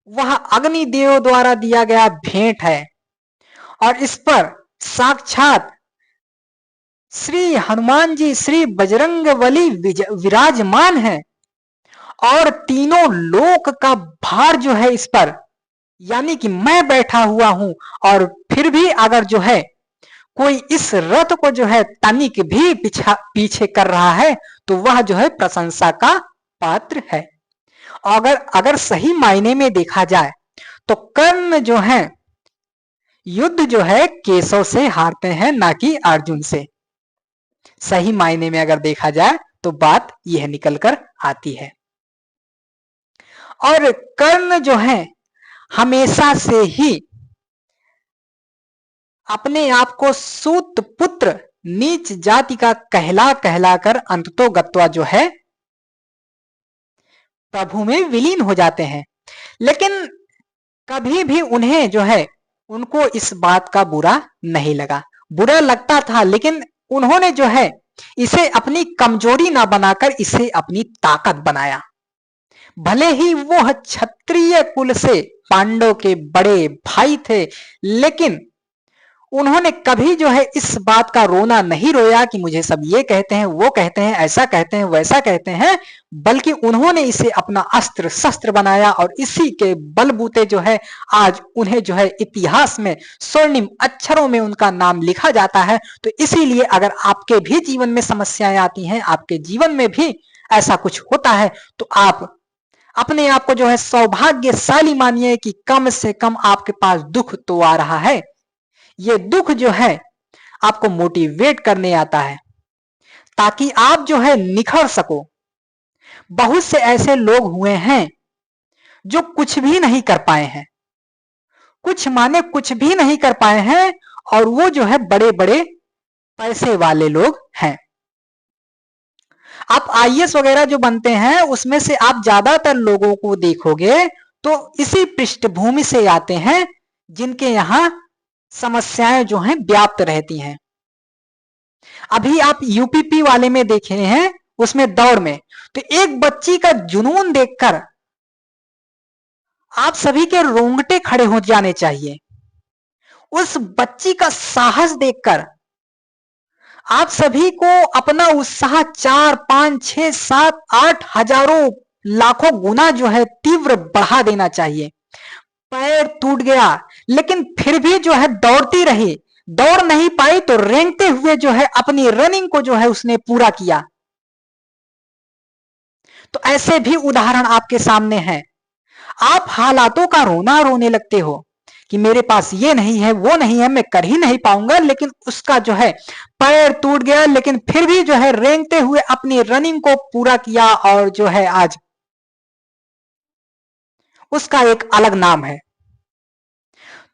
वह अग्निदेव द्वारा दिया गया भेंट है और इस पर साक्षात श्री हनुमान जी, श्री बजरंगबली विराजमान है और तीनों लोक का भार जो है इस पर, यानी कि मैं बैठा हुआ हूं, और फिर भी अगर जो है कोई इस रथ को जो है तनिक भी पीछे कर रहा है तो वह जो है प्रशंसा का पात्र है। अगर सही मायने में देखा जाए तो कर्ण जो है युद्ध जो है केशव से हारते हैं, ना कि अर्जुन से। सही मायने में अगर देखा जाए तो बात यह निकल कर आती है। और कर्ण जो है हमेशा से ही अपने आप को सूत पुत्र नीच जाति का कहला कर अंततोगत्वा जो है प्रभु में विलीन हो जाते हैं। लेकिन कभी भी उन्हें जो है उनको इस बात का बुरा नहीं लगा। बुरा लगता था, लेकिन उन्होंने जो है इसे अपनी कमजोरी ना बनाकर इसे अपनी ताकत बनाया। भले ही वो क्षत्रिय कुल से पांडव के बड़े भाई थे, लेकिन उन्होंने कभी जो है इस बात का रोना नहीं रोया कि मुझे सब ये कहते हैं, वो कहते हैं, ऐसा कहते हैं, वैसा कहते हैं, बल्कि उन्होंने इसे अपना अस्त्र शस्त्र बनाया और इसी के बलबूते जो है आज उन्हें जो है इतिहास में स्वर्णिम अक्षरों में उनका नाम लिखा जाता है। तो इसीलिए अगर आपके भी जीवन में समस्याएं आती हैं, आपके जीवन में भी ऐसा कुछ होता है तो आप अपने आप को जो है सौभाग्यशाली मानिए कि कम से कम आपके पास दुख तो आ रहा है। ये दुख जो है आपको मोटिवेट करने आता है ताकि आप जो है निखर सको। बहुत से ऐसे लोग हुए हैं जो कुछ भी नहीं कर पाए हैं, कुछ माने कुछ भी नहीं कर पाए हैं, और वो जो है बड़े बड़े पैसे वाले लोग हैं। आप आईएएस वगैरह जो बनते हैं उसमें से आप ज्यादातर लोगों को देखोगे तो इसी पृष्ठभूमि से आते हैं जिनके यहां समस्याएं जो हैं व्याप्त रहती हैं। अभी आप यूपीपी वाले में देखे हैं, उसमें दौड़ में तो एक बच्ची का जुनून देखकर आप सभी के रोंगटे खड़े हो जाने चाहिए। उस बच्ची का साहस देखकर आप सभी को अपना उत्साह 4, 5, 6, 7, 8 हजारों लाखों गुना जो है तीव्र बढ़ा देना चाहिए। पैर टूट गया लेकिन फिर भी जो है दौड़ती रही, दौड़ नहीं पाई तो रेंगते हुए जो है अपनी रनिंग को जो है उसने पूरा किया। तो ऐसे भी उदाहरण आपके सामने हैं। आप हालातों का रोना रोने लगते हो कि मेरे पास ये नहीं है, वो नहीं है, मैं कर ही नहीं पाऊंगा, लेकिन उसका जो है पैर टूट गया लेकिन फिर भी जो है रेंगते हुए अपनी रनिंग को पूरा किया और जो है आज उसका एक अलग नाम है।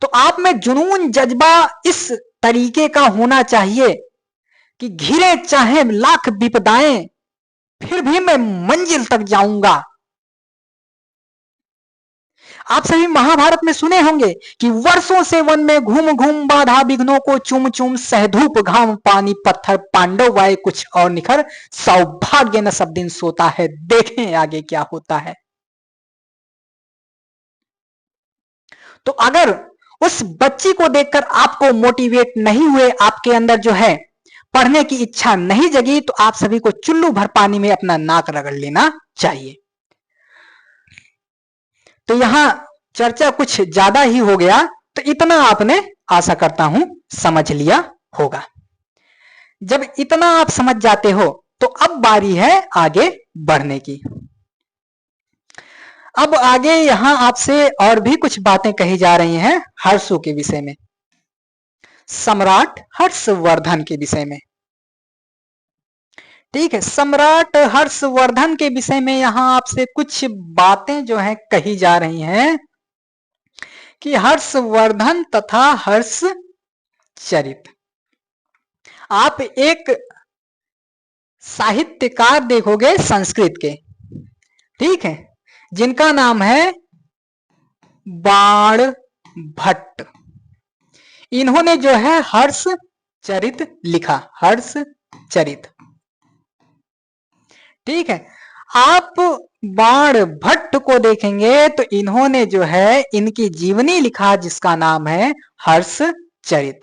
तो आप में जुनून जज्बा इस तरीके का होना चाहिए कि घिरे चाहे लाख विपदाएं फिर भी मैं मंजिल तक जाऊंगा। आप सभी महाभारत में सुने होंगे कि वर्षों से वन में घूम घूम बाधा विघ्नों को चुम चुम सहधूप घाम पानी पत्थर पांडव आए कुछ और निखर सौभाग्य न सब दिन सोता है देखें आगे क्या होता है। तो अगर उस बच्ची को देखकर आपको मोटिवेट नहीं हुए, आपके अंदर जो है पढ़ने की इच्छा नहीं जगी, तो आप सभी को चुल्लू भर पानी में अपना नाक रगड़ लेना चाहिए। तो यहां चर्चा कुछ ज्यादा ही हो गया, तो इतना आपने आशा करता हूं समझ लिया होगा। जब इतना आप समझ जाते हो तो अब बारी है आगे बढ़ने की। अब आगे यहां आपसे और भी कुछ बातें कही जा रही हैं हर्षों के विषय में, सम्राट हर्षवर्धन के विषय में। ठीक है, सम्राट हर्षवर्धन के विषय में यहां आपसे कुछ बातें जो है कही जा रही हैं कि हर्षवर्धन तथा हर्षचरित। आप एक साहित्यकार देखोगे संस्कृत के, ठीक है, जिनका नाम है बाणभट्ट। इन्होंने जो है हर्षचरित लिखा, हर्षचरित। ठीक है, आप बाणभट्ट को देखेंगे तो इन्होंने जो है इनकी जीवनी लिखा जिसका नाम है हर्षचरित।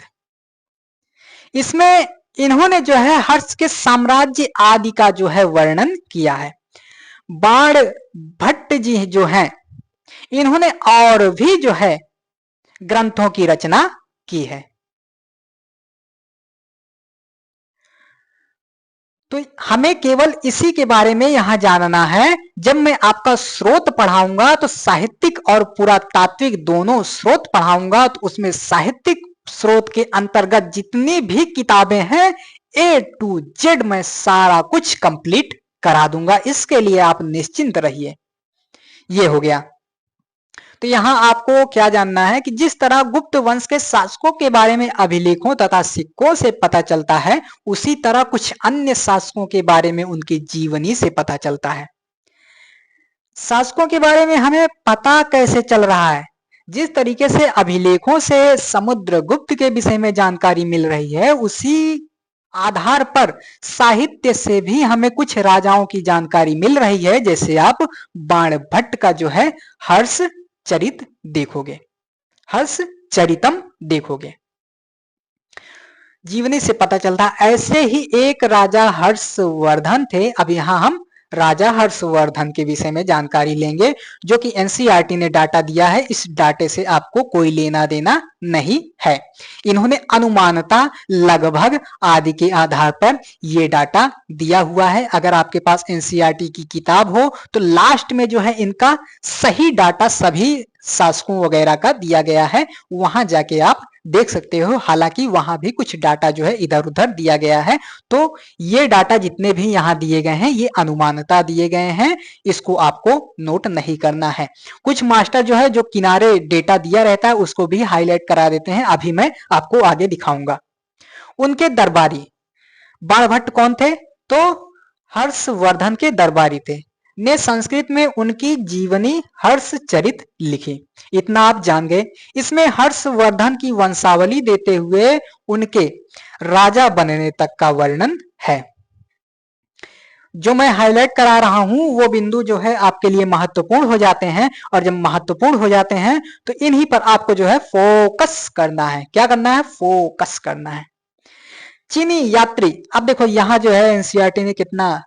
इसमें इन्होंने जो है हर्ष के साम्राज्य आदि का जो है वर्णन किया है। बाणभट्ट जी जो हैं इन्होंने और भी जो है ग्रंथों की रचना की है। तो हमें केवल इसी के बारे में यहां जानना है। जब मैं आपका स्रोत पढ़ाऊंगा तो साहित्यिक और पुरातात्विक दोनों स्रोत पढ़ाऊंगा, तो उसमें साहित्यिक स्रोत के अंतर्गत जितनी भी किताबें हैं A to Z मैं सारा कुछ कंप्लीट करा दूंगा। इसके लिए आप निश्चिंत रहिए। ये हो गया। तो यहां आपको क्या जानना है कि जिस तरह गुप्त वंश के शासकों के बारे में अभिलेखों तथा सिक्कों से पता चलता है, उसी तरह कुछ अन्य शासकों के बारे में उनकी जीवनी से पता चलता है। शासकों के बारे में हमें पता कैसे चल रहा है? जिस तरीके से अभिलेखों से समुद्रगुप्त के विषय में जानकारी मिल रही है, उसी आधार पर साहित्य से भी हमें कुछ राजाओं की जानकारी मिल रही है। जैसे आप बाणभट्ट का जो है हर्षचरित देखोगे, हर्षचरितम देखोगे, जीवनी से पता चलता। ऐसे ही एक राजा हर्षवर्धन थे। अब यहां हम राजा हर्षवर्धन के विषय में जानकारी लेंगे, जो कि एनसीईआरटी ने डाटा दिया है। इस डाटे से आपको कोई लेना देना नहीं है। इन्होंने अनुमानता, लगभग आदि के आधार पर ये डाटा दिया हुआ है। अगर आपके पास एनसीईआरटी की किताब हो तो लास्ट में जो है इनका सही डाटा सभी शासकों वगैरह का दिया गया है, वहां जाके आप देख सकते हो। हालांकि वहां भी कुछ डाटा जो है इधर उधर दिया गया है। तो ये डाटा जितने भी यहाँ दिए गए हैं ये अनुमानता दिए गए हैं, इसको आपको नोट नहीं करना है। कुछ मास्टर जो है जो किनारे डेटा दिया रहता है उसको भी हाईलाइट करा देते हैं, अभी मैं आपको आगे दिखाऊंगा। उनके दरबारी बाणभट्ट कौन थे? तो हर्षवर्धन के दरबारी थे, ने संस्कृत में उनकी जीवनी हर्षचरित लिखी। इतना आप जान गए। इसमें हर्षवर्धन की वंशावली देते हुए उनके राजा बनने तक का वर्णन है। जो मैं हाईलाइट करा रहा हूं वो बिंदु जो है आपके लिए महत्वपूर्ण हो जाते हैं, और जब महत्वपूर्ण हो जाते हैं तो इन्हीं पर आपको जो है फोकस करना है। क्या करना है? फोकस करना है। चीनी यात्री, अब देखो यहां जो है एनसीईआरटी ने कितना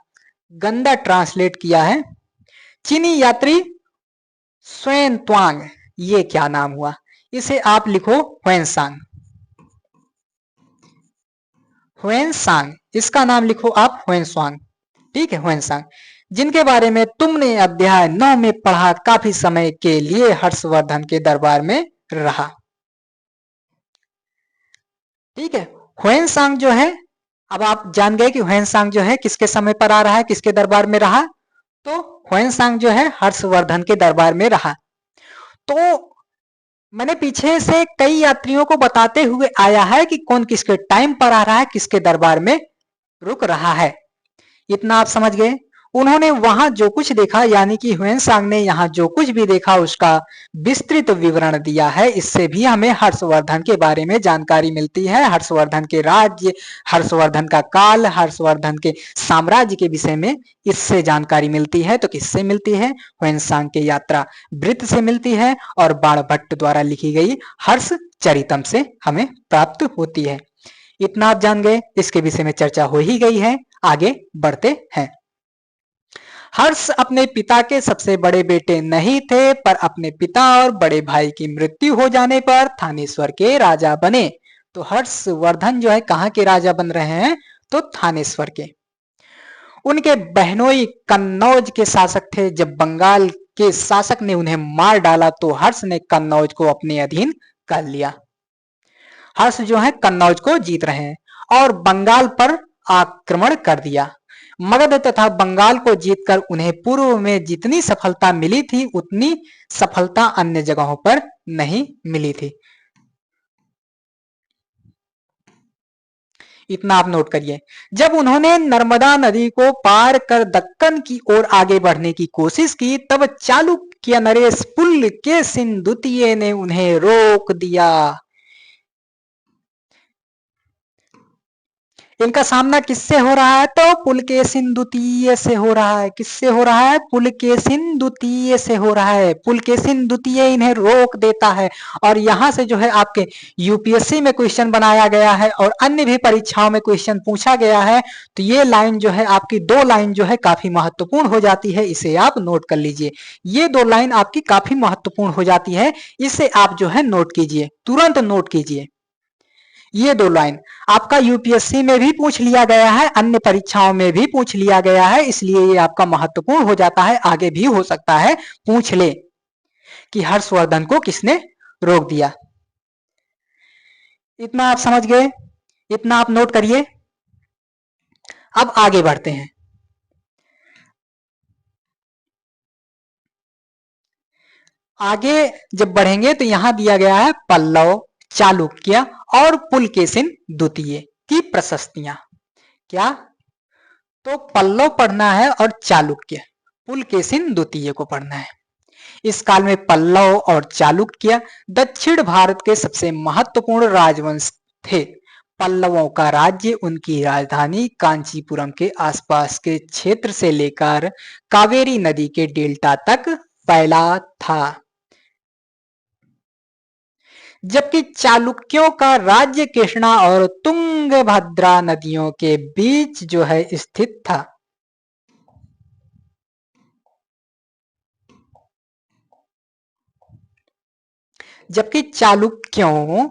गंदा ट्रांसलेट किया है। चीनी यात्री स्वयं त्वांग, ये क्या नाम हुआ? इसे आप लिखो ह्वेनसांग। ह्वेनसांग, इसका नाम लिखो आप ह्वेनसांग। ठीक है, ह्वेनसांग, जिनके बारे में तुमने अध्याय 9 में पढ़ा, काफी समय के लिए हर्षवर्धन के दरबार में रहा। ठीक है, ह्वेनसांग जो है, अब आप जान गए कि ह्वेनसांग जो है किसके समय पर आ रहा है, किसके दरबार में रहा? तो ह्वेनसांग जो है हर्षवर्धन के दरबार में रहा। तो मैंने पीछे से कई यात्रियों को बताते हुए आया है कि कौन किसके टाइम पर आ रहा है, किसके दरबार में रुक रहा है। इतना आप समझ गए। उन्होंने वहां जो कुछ देखा, यानी कि ह्वेनसांग ने यहाँ जो कुछ भी देखा उसका विस्तृत विवरण दिया है। इससे भी हमें हर्षवर्धन के बारे में जानकारी मिलती है, हर्षवर्धन के राज्य, हर्षवर्धन का काल, हर्षवर्धन के साम्राज्य के विषय में इससे जानकारी मिलती है। तो किससे मिलती है? ह्वेनसांग के यात्रा वृत्त से मिलती है, और बाणभट्ट द्वारा लिखी गई हर्षचरितम से हमें प्राप्त होती है। इतना आप जान गए। इसके विषय में चर्चा हो ही गई है, आगे बढ़ते हैं। हर्ष अपने पिता के सबसे बड़े बेटे नहीं थे, पर अपने पिता और बड़े भाई की मृत्यु हो जाने पर थानेश्वर के राजा बने। तो हर्षवर्धन जो है कहाँ के राजा बन रहे हैं? तो थानेश्वर के। उनके बहनोई कन्नौज के शासक थे। जब बंगाल के शासक ने उन्हें मार डाला तो हर्ष ने कन्नौज को अपने अधीन कर लिया। हर्ष जो है कन्नौज को जीत रहे हैं और बंगाल पर आक्रमण कर दिया। मगध तथा बंगाल को जीतकर उन्हें पूर्व में जितनी सफलता मिली थी उतनी सफलता अन्य जगहों पर नहीं मिली थी। इतना आप नोट करिए। जब उन्होंने नर्मदा नदी को पार कर दक्कन की ओर आगे बढ़ने की कोशिश की, तब चालुक्य नरेश पुलकेशिन द्वितीय ने उन्हें रोक दिया। इनका सामना किससे हो रहा है? तो पुलकेशिन द्वितीय से हो रहा है। किससे हो रहा है? पुलकेशिन द्वितीय से हो रहा है। पुलकेशिन द्वितीय इन्हें रोक देता है, और यहां से जो है आपके यूपीएससी में क्वेश्चन बनाया गया है और अन्य भी परीक्षाओं में क्वेश्चन पूछा गया है। तो ये लाइन जो है आपकी, दो लाइन जो है काफी महत्वपूर्ण हो जाती है, इसे आप नोट कर लीजिए। ये दो लाइन आपकी काफी महत्वपूर्ण हो जाती है, इसे आप जो है नोट कीजिए, तुरंत नोट कीजिए। ये दो लाइन आपका यूपीएससी में भी पूछ लिया गया है, अन्य परीक्षाओं में भी पूछ लिया गया है, इसलिए ये आपका महत्वपूर्ण हो जाता है। आगे भी हो सकता है पूछ ले कि हर्षवर्धन को किसने रोक दिया। इतना आप समझ गए, इतना आप नोट करिए। अब आगे बढ़ते हैं। आगे जब बढ़ेंगे तो यहां दिया गया है पल्लव, चालुक्य और पुलकेशिन द्वितीय की प्रशस्तियां। क्या? तो पल्लव पढ़ना है और चालुक्य, पुलकेशिन द्वितीय को पढ़ना है। इस काल में पल्लव और चालुक्य दक्षिण भारत के सबसे महत्वपूर्ण राजवंश थे। पल्लवों का राज्य उनकी राजधानी कांचीपुरम के आसपास के क्षेत्र से लेकर कावेरी नदी के डेल्टा तक फैला था, जबकि चालुक्यों का राज्य कृष्णा और तुंगभद्रा नदियों के बीच जो है स्थित था। जबकि चालुक्यों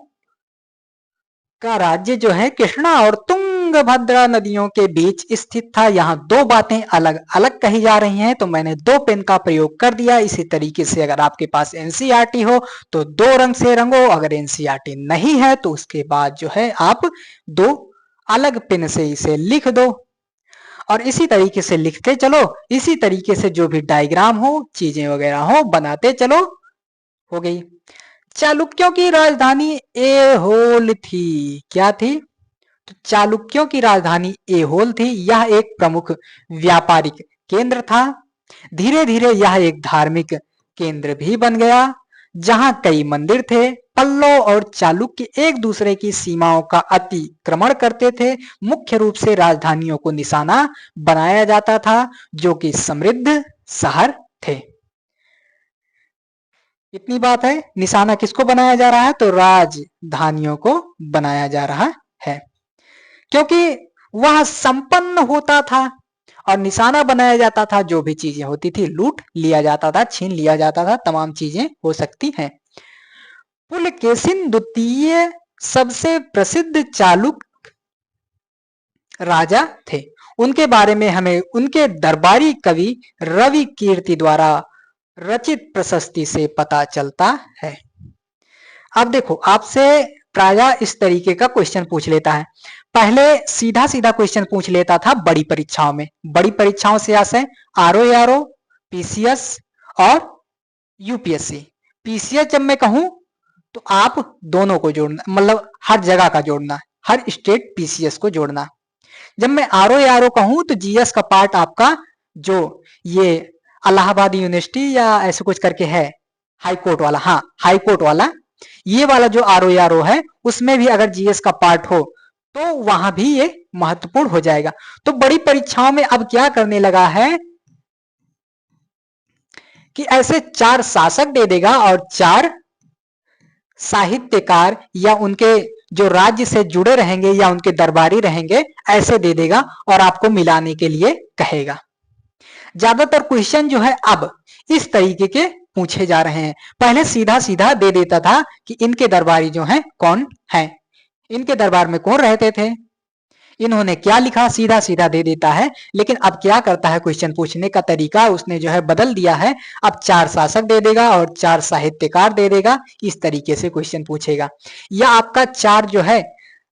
का राज्य जो है कृष्णा और तुंगभद्रा नदियों के बीच स्थित था। यहाँ दो बातें अलग अलग कही जा रही हैं, तो मैंने दो पेन का प्रयोग कर दिया। इसी तरीके से अगर आपके पास एनसीईआरटी हो तो दो रंग से रंगो, अगर एनसीईआरटी नहीं है तो उसके बाद जो है आप दो अलग पेन से इसे लिख दो और इसी तरीके से लिखते चलो। इसी तरीके से जो भी डायग्राम हो, चीजें वगैरह हो, बनाते चलो। हो गई। चालुक्यों की राजधानी एहोल थी। क्या थी? तो चालुक्यों की राजधानी एहोल थी। यह एक प्रमुख व्यापारिक केंद्र था। धीरे धीरे यह एक धार्मिक केंद्र भी बन गया, जहां कई मंदिर थे। पल्लव और चालुक्य एक दूसरे की सीमाओं का अतिक्रमण करते थे। मुख्य रूप से राजधानियों को निशाना बनाया जाता था, जो कि समृद्ध शहर थे। इतनी बात है। निशाना किसको बनाया जा रहा है? तो राजधानियों को बनाया जा रहा है, क्योंकि वह संपन्न होता था और निशाना बनाया जाता था। जो भी चीजें होती थी लूट लिया जाता था, छीन लिया जाता था। तमाम चीजें हो सकती हैं। पुलकेशिन द्वितीय सबसे प्रसिद्ध चालुक राजा थे। उनके बारे में हमें उनके दरबारी कवि रवि कीर्ति द्वारा रचित प्रशस्ति से पता चलता है। अब देखो, आपसे प्रायः इस तरीके का क्वेश्चन पूछ लेता है। पहले सीधा सीधा क्वेश्चन पूछ लेता था बड़ी परीक्षाओं में। बड़ी परीक्षाओं से आशय आरओ, पीसीएस और यूपीएससी। पीसीएस जब मैं कहूं तो आप दोनों को जोड़ना, मतलब हर जगह का जोड़ना, हर स्टेट पीसीएस को जोड़ना। जब मैं आरओ कहूं तो जीएस का पार्ट आपका जो ये इलाहाबाद यूनिवर्सिटी या ऐसे कुछ करके है, हाई कोर्ट वाला, हाँ हाई कोर्ट वाला, ये वाला जो आरओ है उसमें भी अगर जीएस का पार्ट हो तो वहां भी ये महत्वपूर्ण हो जाएगा। तो बड़ी परीक्षाओं में अब क्या करने लगा है कि ऐसे चार शासक दे देगा और चार साहित्यकार या उनके जो राज्य से जुड़े रहेंगे या उनके दरबारी रहेंगे, ऐसे दे देगा और आपको मिलाने के लिए कहेगा। ज्यादातर क्वेश्चन जो है अब इस तरीके के पूछे जा रहे हैं। पहले सीधा सीधा दे देता था कि इनके दरबारी जो हैं कौन हैं, इनके दरबार में कौन रहते थे, इन्होंने क्या लिखा, सीधा सीधा दे देता है। लेकिन अब क्या करता है, क्वेश्चन पूछने का तरीका उसने जो है बदल दिया है। अब चार शासक दे देगा और चार साहित्यकार दे देगा। इस तरीके से क्वेश्चन पूछेगा। या आपका चार जो है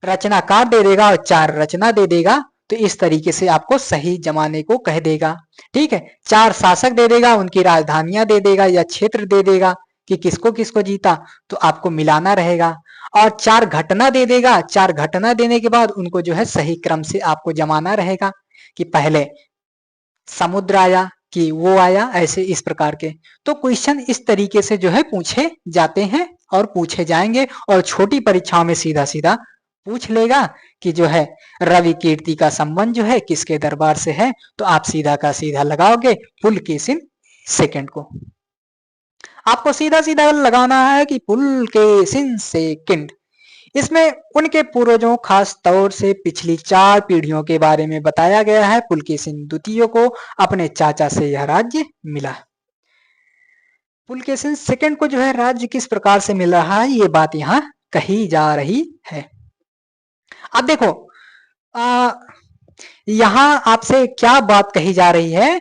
रचनाकार दे देगा और चार रचना दे देगा। तो इस तरीके से आपको सही जमाने को कह देगा। ठीक है, चार शासक दे देगा, उनकी राजधानियां दे देगा या क्षेत्र दे देगा कि किसको किसको जीता, तो आपको मिलाना रहेगा। और चार घटना दे देगा। चार घटना देने के बाद उनको जो है सही क्रम से आपको जमाना रहेगा कि पहले समुद्र आया कि वो आया, ऐसे इस प्रकार के। तो क्वेश्चन इस तरीके से जो है पूछे जाते हैं और पूछे जाएंगे। और छोटी परीक्षाओं में सीधा सीधा पूछ लेगा कि जो है रवि कीर्ति का संबंध जो है किसके दरबार से है, तो आप सीधा का सीधा लगाओगे पुलकेशिन सेकंड को। आपको सीधा सीधा लगाना है कि पुलकेशिन सेकंड। इसमें उनके पूर्वजों, खास तौर से पिछली चार पीढ़ियों के बारे में बताया गया है। पुलकेशिन द्वितीय को अपने चाचा से यह राज्य मिला। पुलकेशिन सेकंड को जो है राज्य किस प्रकार से मिल रहा है, ये बात यहाँ कही जा रही है। अब देखो, यहाँ आपसे क्या बात कही जा रही है,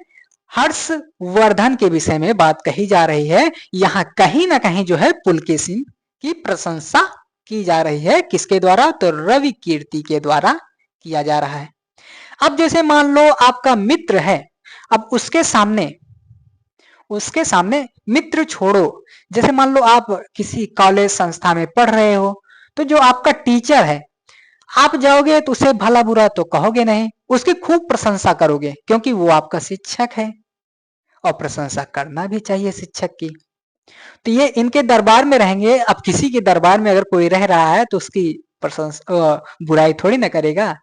हर्षवर्धन के विषय में बात कही जा रही है। यहाँ कहीं ना कहीं जो है पुलकेशिन की प्रशंसा की जा रही है। किसके द्वारा? तो रवि कीर्ति के द्वारा किया जा रहा है। अब जैसे मान लो आपका मित्र है, अब उसके सामने मित्र छोड़ो, जैसे मान लो आप किसी कॉलेज संस्था में पढ़ रहे हो, तो जो आपका टीचर है, आप जाओगे तो उसे भला बुरा तो कहोगे नहीं, उसकी खूब प्रशंसा करोगे, क्योंकि वो आपका शिक्षक है और प्रशंसा करना भी चाहिए शिक्षक की। तो ये इनके दरबार में रहेंगे। अब किसी के दरबार में अगर कोई रह रहा है तो उसकी प्रशंसा, बुराई थोड़ी ना करेगा।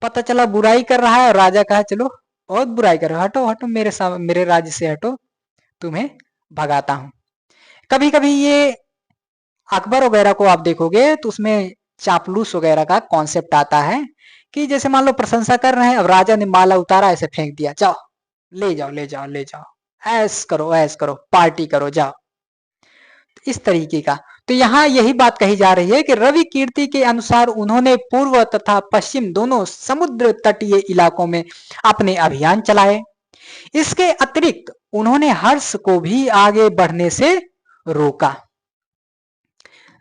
पता चला बुराई कर रहा है और राजा कहा चलो बहुत बुराई कर रहे हो, हटो हटो मेरे राज्य से हटो, तुम्हें भगाता हूं। कभी कभी ये अकबर वगैरह को आप देखोगे तो उसमें चापलूस वगैरह का कॉन्सेप्ट आता है कि जैसे मान लो प्रशंसा कर रहे हैं, अब राजा ने माला उतारा, ऐसे फेंक दिया, जाओ ले जाओ ले जाओ ले जाओ, ऐश करो पार्टी करो, जाओ। इस तरीके का। तो यहाँ यही बात कही जा रही है कि रवि कीर्ति के अनुसार उन्होंने पूर्व तथा पश्चिम दोनों समुद्र तटीय इलाकों में अपने अभियान चलाए। इसके अतिरिक्त उन्होंने हर्ष को भी आगे बढ़ने से रोका।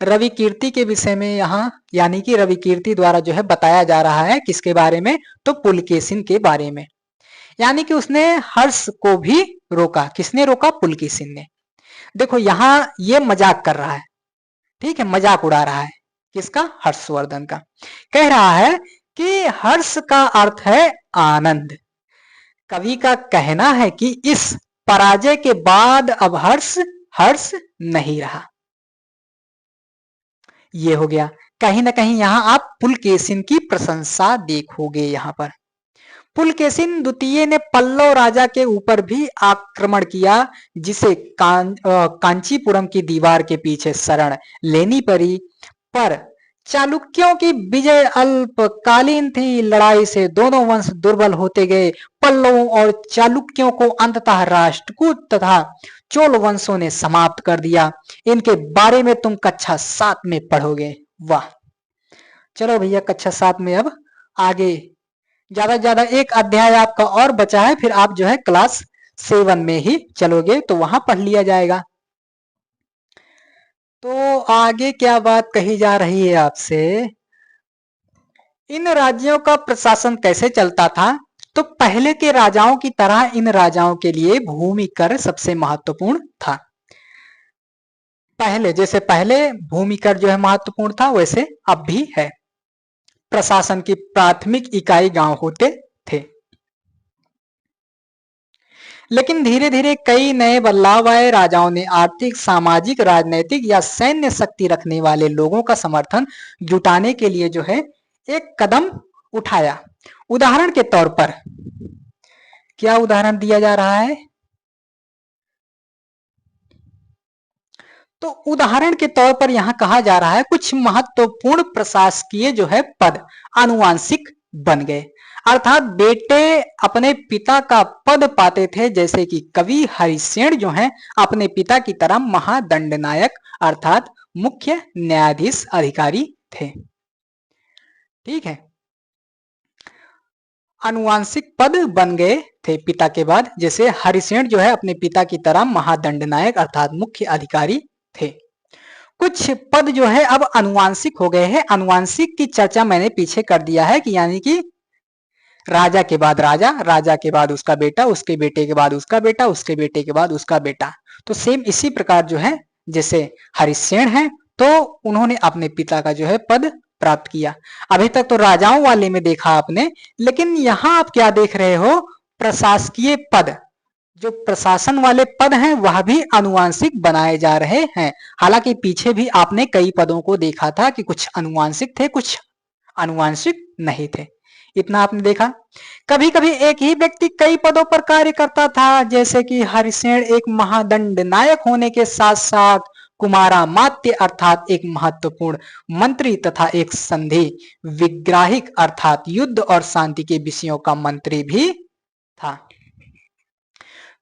रवि कीर्ति के विषय में यहाँ यानी कि रवि कीर्ति द्वारा जो है बताया जा रहा है किसके बारे में, तो पुलकेशिन के बारे में। यानी कि उसने हर्ष को भी रोका। किसने रोका? पुलकेशिन ने। देखो यहाँ ये मजाक कर रहा है, ठीक है, मजाक उड़ा रहा है। किसका? हर्षवर्धन का। कह रहा है कि हर्ष का अर्थ है आनंद। कवि का कहना है कि इस पराजय के बाद अब हर्ष हर्ष नहीं रहा। ये हो गया। कहीं ना कहीं यहां आप पुलकेशिन की प्रशंसा देखोगे। यहां पर पुलकेशिन द्वितीय ने पल्लव राजा के ऊपर भी आक्रमण किया, जिसे कांचीपुरम की दीवार के पीछे शरण लेनी पड़ी। पर चालुक्यों की विजय अल्पकालीन थी। लड़ाई से दोनों वंश दुर्बल होते गए। पल्लवों और चालुक्यों को अंततः राष्ट्रकूट तथा चोल वंशों ने समाप्त कर दिया। इनके बारे में तुम कक्षा 7 में पढ़ोगे। वाह, चलो भैया कक्षा 7 में अब आगे ज्यादा से ज्यादा एक अध्याय आपका और बचा है, फिर आप जो है क्लास 7 में ही चलोगे तो वहां पढ़ लिया जाएगा। तो आगे क्या बात कही जा रही है आपसे, इन राज्यों का प्रशासन कैसे चलता था? तो पहले के राजाओं की तरह इन राजाओं के लिए भूमि कर सबसे महत्वपूर्ण था। पहले भूमि कर जो है महत्वपूर्ण था, वैसे अब भी है। प्रशासन की प्राथमिक इकाई गांव होते थे। लेकिन धीरे धीरे कई नए बदलाव आए। राजाओं ने आर्थिक, सामाजिक, राजनैतिक या सैन्य शक्ति रखने वाले लोगों का समर्थन जुटाने के लिए जो है एक कदम उठाया। उदाहरण के तौर पर क्या उदाहरण दिया जा रहा है? तो उदाहरण के तौर पर यहां कहा जा रहा है कुछ महत्वपूर्ण प्रशासकीय जो है पद आनुवांशिक बन गए। अर्थात बेटे अपने पिता का पद पाते थे, जैसे कि कवि हरिसेन जो हैं अपने पिता की तरह महादंडनायक अर्थात मुख्य न्यायाधीश अधिकारी थे। ठीक है, आनुवांशिक पद बन गए थे पिता के बाद। जैसे हरिसेन जो है अपने पिता की तरह महादंडनायक अर्थात मुख्य अधिकारी थे। कुछ पद जो है अब अनुवांशिक हो गए हैं। अनुवांशिक की चर्चा मैंने पीछे कर दिया है कि यानी कि राजा के बाद राजा, राजा के बाद उसका बेटा, उसके बेटे के बाद उसका बेटा, उसके बेटे के बाद उसका बेटा। तो सेम इसी प्रकार जो है जैसे हरिसेन है तो उन्होंने अपने पिता का जो है पद प्राप्त किया। अभी तक तो राजाओं वाले में देखा आपने, लेकिन यहां आप क्या देख रहे हो? प्रशासकीय पद, जो प्रशासन वाले पद हैं वह भी अनुवांशिक बनाए जा रहे हैं। हालांकि पीछे भी आपने कई पदों को देखा था कि कुछ अनुवांशिक थे, कुछ अनुवांशिक नहीं थे। इतना आपने देखा। कभी कभी एक ही व्यक्ति कई पदों पर कार्य करता था, जैसे कि हरिसेन एक महादंड नायक होने के साथ साथ कुमारामात्य अर्थात एक महत्वपूर्ण मंत्री तथा एक संधि विग्राहिक अर्थात युद्ध और शांति के विषयों का मंत्री भी था।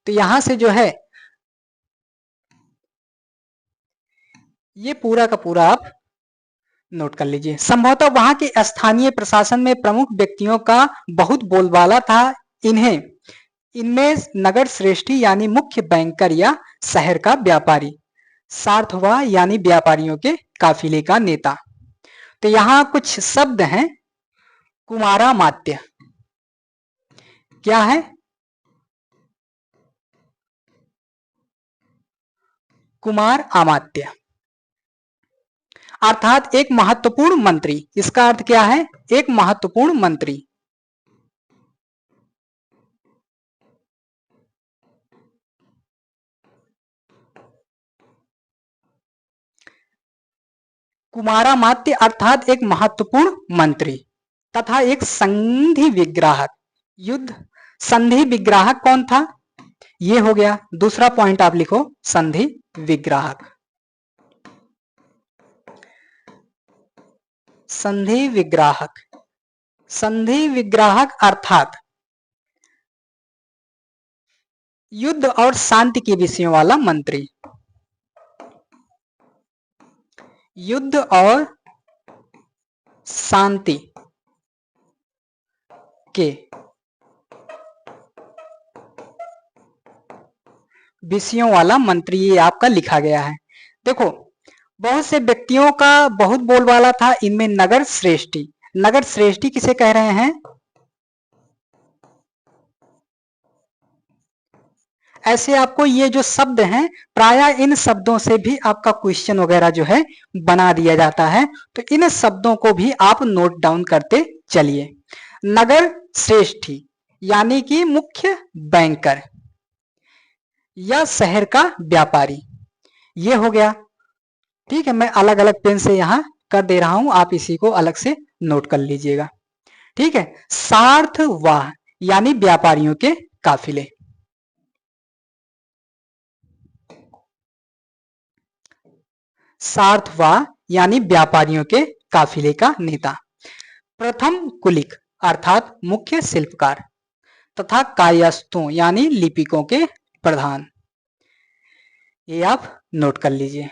तो यहां से जो है ये पूरा का पूरा आप नोट कर लीजिए। संभवतः वहां के स्थानीय प्रशासन में प्रमुख व्यक्तियों का बहुत बोलबाला था। इनमें नगर श्रेष्ठी यानी मुख्य बैंकर या शहर का व्यापारी, सार्थवा यानी व्यापारियों के काफिले का नेता। तो यहां कुछ शब्द हैं। कुमारामात्य क्या है? कुमार अमात्य अर्थात एक महत्वपूर्ण मंत्री। इसका अर्थ क्या है? एक महत्वपूर्ण मंत्री। कुमारामात्य अर्थात एक महत्वपूर्ण मंत्री तथा एक संधि विग्राहक। युद्ध संधि विग्राहक कौन था? ये हो गया। दूसरा पॉइंट आप लिखो, संधि विग्राहक। संधि विग्राहक, संधि विग्राहक अर्थात युद्ध और शांति के विषयों वाला मंत्री। युद्ध और शांति के विषयों वाला मंत्री ये आपका लिखा गया है। देखो, बहुत से व्यक्तियों का बहुत बोलबाला था, इनमें नगर श्रेष्ठी। नगर श्रेष्ठी किसे कह रहे हैं? ऐसे आपको ये जो शब्द हैं, प्रायः इन शब्दों से भी आपका क्वेश्चन वगैरह जो है बना दिया जाता है, तो इन शब्दों को भी आप नोट डाउन करते चलिए। नगर श्रेष्ठी यानी कि मुख्य बैंकर या शहर का व्यापारी, ये हो गया। ठीक है, मैं अलग अलग पेन से यहां कर दे रहा हूं, आप इसी को अलग से नोट कर लीजिएगा। ठीक है, सार्थवाह यानी व्यापारियों के काफिले। सार्थवाह यानी व्यापारियों के काफिले का नेता। प्रथम कुलिक अर्थात मुख्य शिल्पकार तथा कायस्थों यानी लिपिकों के प्रधान, ये आप नोट कर लीजिए।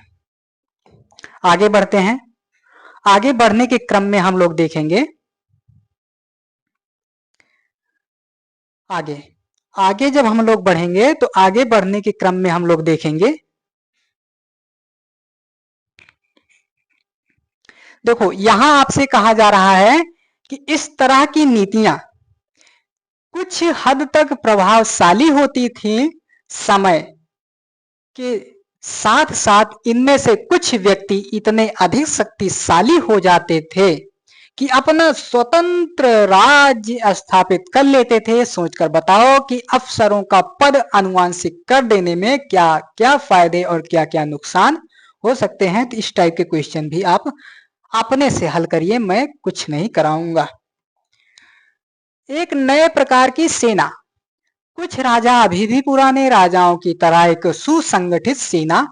आगे बढ़ते हैं। आगे बढ़ने के क्रम में हम लोग देखेंगे आगे जब हम लोग बढ़ेंगे तो आगे बढ़ने के क्रम में हम लोग देखेंगे, देखो यहां आपसे कहा जा रहा है कि इस तरह की नीतियां कुछ हद तक प्रभावशाली होती थी, समय के साथ साथ इनमें से कुछ व्यक्ति इतने अधिक शक्तिशाली हो जाते थे कि अपना स्वतंत्र राज्य स्थापित कर लेते थे। सोचकर बताओ कि अफसरों का पद अनुवांशिक कर देने में क्या क्या फायदे और क्या क्या नुकसान हो सकते हैं। तो इस टाइप के क्वेश्चन भी आप अपने से हल करिए, मैं कुछ नहीं कराऊंगा। एक नए प्रकार की सेना, कुछ राजा अभी भी पुराने राजाओं की तरह एक सुसंगठित सेना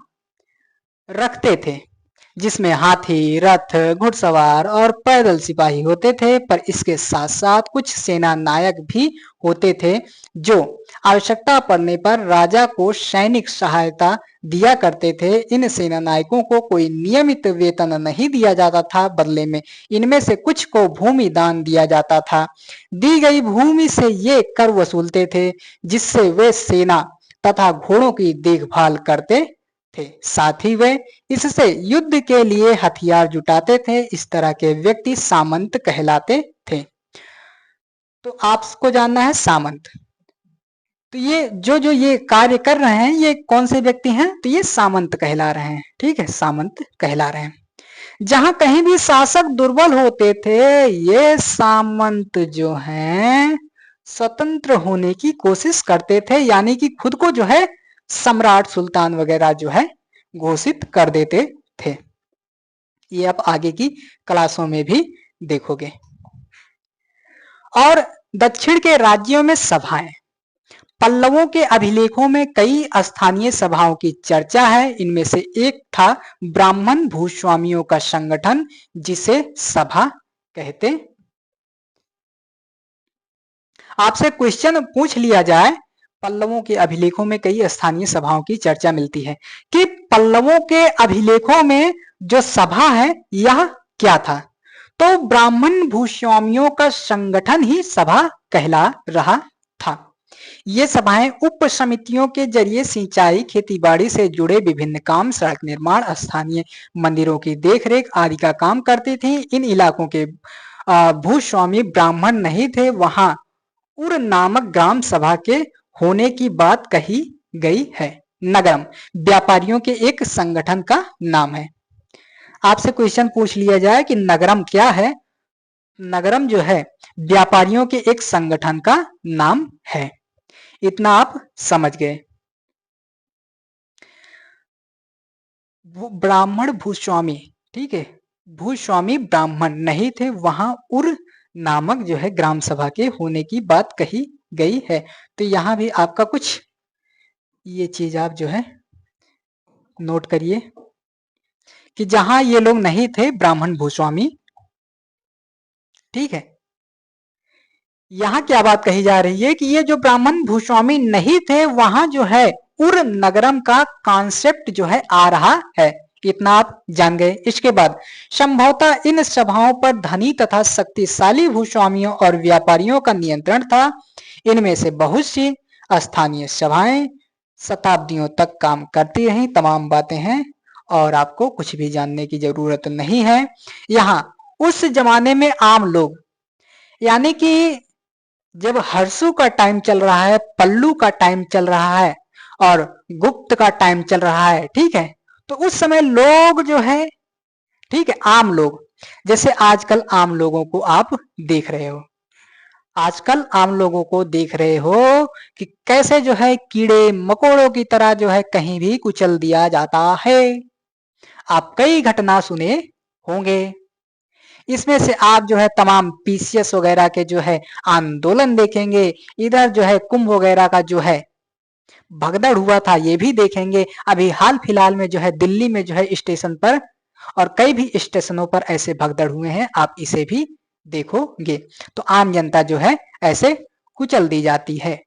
रखते थे जिसमें हाथी, रथ, घुड़सवार और पैदल सिपाही होते थे, पर इसके साथ साथ कुछ सेना नायक भी होते थे जो आवश्यकता पड़ने पर राजा को सैनिक सहायता दिया करते थे। इन सेना नायकों को कोई नियमित वेतन नहीं दिया जाता था, बदले में इनमें से कुछ को भूमि दान दिया जाता था। दी गई भूमि से ये कर वसूलते थे जिससे वे सेना तथा घोड़ों की देखभाल करते थे, साथ ही वे इससे युद्ध के लिए हथियार जुटाते थे। इस तरह के व्यक्ति सामंत कहलाते थे। तो आपको जानना है सामंत, तो ये जो ये कार्य कर रहे हैं ये कौन से व्यक्ति हैं? तो ये सामंत कहला रहे हैं। ठीक है, सामंत कहला रहे हैं। जहां कहीं भी शासक दुर्बल होते थे, ये सामंत जो हैं स्वतंत्र होने की कोशिश करते थे, यानी कि खुद को जो है सम्राट, सुल्तान वगैरह जो है घोषित कर देते थे। ये आप आगे की क्लासों में भी देखोगे। और दक्षिण के राज्यों में सभाएं, पल्लवों के अभिलेखों में कई स्थानीय सभाओं की चर्चा है। इनमें से एक था ब्राह्मण भूस्वामियों का संगठन, जिसे सभा कहते। आपसे क्वेश्चन पूछ लिया जाए, पल्लवों के अभिलेखों में कई स्थानीय सभाओं की चर्चा मिलती है, कि पल्लवों के अभिलेखों में जो सभा है यह क्या था? तो ब्राह्मण भूस्वामियों का संगठन ही सभा कहला रहा था। ये सभाएं उप समितियों के जरिए सिंचाई, खेतीबाड़ी से जुड़े विभिन्न काम, सड़क निर्माण, स्थानीय मंदिरों की देखरेख आदि का काम करती थी। इन इलाकों के भूस्वामी ब्राह्मण नहीं थे, वहां उर नामक ग्राम सभा के होने की बात कही गई है। नगरम व्यापारियों के एक संगठन का नाम है। आपसे क्वेश्चन पूछ लिया जाए कि नगरम क्या है? नगरम जो है व्यापारियों के एक संगठन का नाम है। इतना आप समझ गए। ब्राह्मण भूस्वामी, ठीक है, भूस्वामी ब्राह्मण नहीं थे, वहां उर नामक जो है ग्राम सभा के होने की बात कही गई है। तो यहां भी आपका कुछ ये चीज आप जो है नोट करिए कि जहां ये लोग नहीं थे ब्राह्मण भूस्वामी, ठीक है, यहां क्या बात कही जा रही है कि ये जो ब्राह्मण भूस्वामी नहीं थे, वहां जो है उर नगरम का कॉन्सेप्ट जो है आ रहा है। कितना आप जान गए। इसके बाद संभवतः इन सभाओं पर धनी तथा शक्तिशाली भूस्वामियों और व्यापारियों का नियंत्रण था। इनमें से बहुत सी स्थानीय सभाएं शताब्दियों तक काम करती रही। तमाम बातें हैं और आपको कुछ भी जानने की जरूरत नहीं है। यहाँ उस जमाने में आम लोग, यानी कि जब हर्षु का टाइम चल रहा है, पल्लू का टाइम चल रहा है और गुप्त का टाइम चल रहा है, ठीक है, तो उस समय लोग जो है, ठीक है, आम लोग, जैसे आजकल आम लोगों को आप देख रहे हो, आजकल आम लोगों को देख रहे हो कि कैसे जो है कीड़े मकोड़ों की तरह जो है कहीं भी कुचल दिया जाता है। आप कई घटना सुने होंगे। इसमें से आप जो है तमाम पीसीएस वगैरह के जो है आंदोलन देखेंगे, इधर जो है कुंभ वगैरह का जो है भगदड़ हुआ था ये भी देखेंगे। अभी हाल फिलहाल में जो है दिल्ली में जो है स्टेशन पर और कई भी स्टेशनों पर ऐसे भगदड़ हुए हैं, आप इसे भी देखोगे। तो आम जनता जो है ऐसे कुचल दी जाती है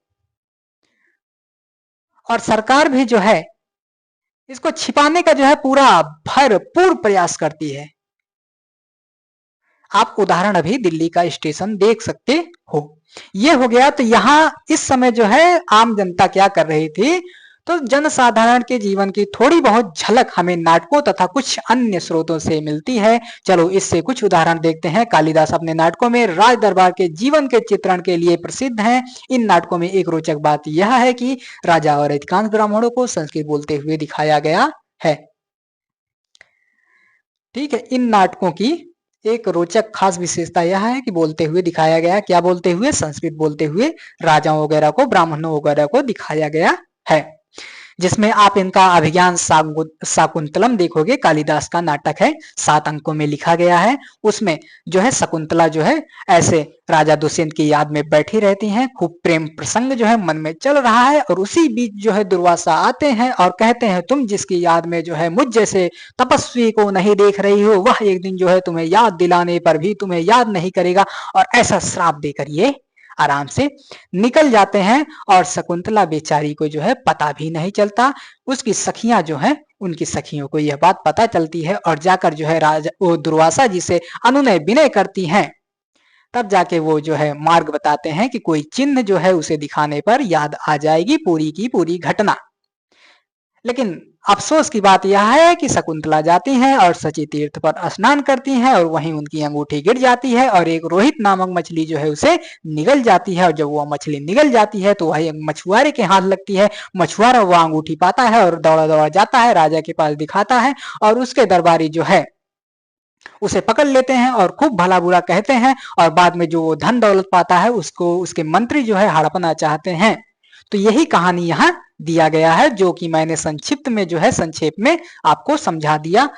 और सरकार भी जो है इसको छिपाने का जो है पूरा भरपूर प्रयास करती है। आप उदाहरण अभी दिल्ली का स्टेशन देख सकते हो। ये हो गया। तो यहाँ इस समय जो है आम जनता क्या कर रही थी, तो जनसाधारण के जीवन की थोड़ी बहुत झलक हमें नाटकों तथा कुछ अन्य स्रोतों से मिलती है। चलो इससे कुछ उदाहरण देखते हैं। कालिदास अपने नाटकों में राज दरबार के जीवन के चित्रण के लिए प्रसिद्ध हैं। इन नाटकों में एक रोचक बात यह है कि राजा और अधिकांश ब्राह्मणों को संस्कृत बोलते हुए दिखाया गया है। ठीक है, इन नाटकों की एक रोचक खास विशेषता यह है कि बोलते हुए दिखाया गया, क्या बोलते हुए, संस्कृत बोलते हुए राजाओं वगैरह को, ब्राह्मणों वगैरह को दिखाया गया है। जिसमें आप इनका अभिज्ञान शाकुंतलम देखोगे, कालिदास का नाटक है, 7 अंकों में लिखा गया है। उसमें जो है शकुंतला जो है ऐसे राजा दुष्यंत की याद में बैठी रहती हैं, खूब प्रेम प्रसंग जो है मन में चल रहा है और उसी बीच जो है दुर्वासा आते हैं और कहते हैं तुम जिसकी याद में जो है मुझ जैसे तपस्वी को नहीं देख रही हो, वह एक दिन जो है तुम्हें याद दिलाने पर भी तुम्हें याद नहीं करेगा। और ऐसा श्राप देकर ये आराम से निकल जाते हैं और शकुंतला बेचारी को जो है पता भी नहीं चलता। उसकी सखियां जो है, उनकी सखियों को यह बात पता चलती है और जाकर जो है राजा वो दुर्वासा जी से अनुनय विनय करती हैं। तब जाके वो जो है मार्ग बताते हैं कि कोई चिन्ह जो है उसे दिखाने पर याद आ जाएगी पूरी की पूरी घटना। लेकिन अफसोस की बात यह है कि शकुंतला जाती हैं और सची तीर्थ पर स्नान करती हैं और वहीं उनकी अंगूठी गिर जाती है और एक रोहित नामक मछली जो है उसे निगल जाती है। और जब वह मछली निगल जाती है तो वह एक मछुआरे के हाथ लगती है। मछुआरा वह अंगूठी पाता है और दौड़ा दौड़ा जाता है, राजा के पास दिखाता है और उसके दरबारी जो है उसे पकड़ लेते हैं और खूब भला बुरा कहते हैं और बाद में जो वो धन दौलत पाता है उसको उसके मंत्री जो है हड़पना चाहते हैं। तो यही कहानी यहाँ दिया गया है, जो कि मैंने संक्षिप्त में जो है संक्षेप में आपको समझा दिया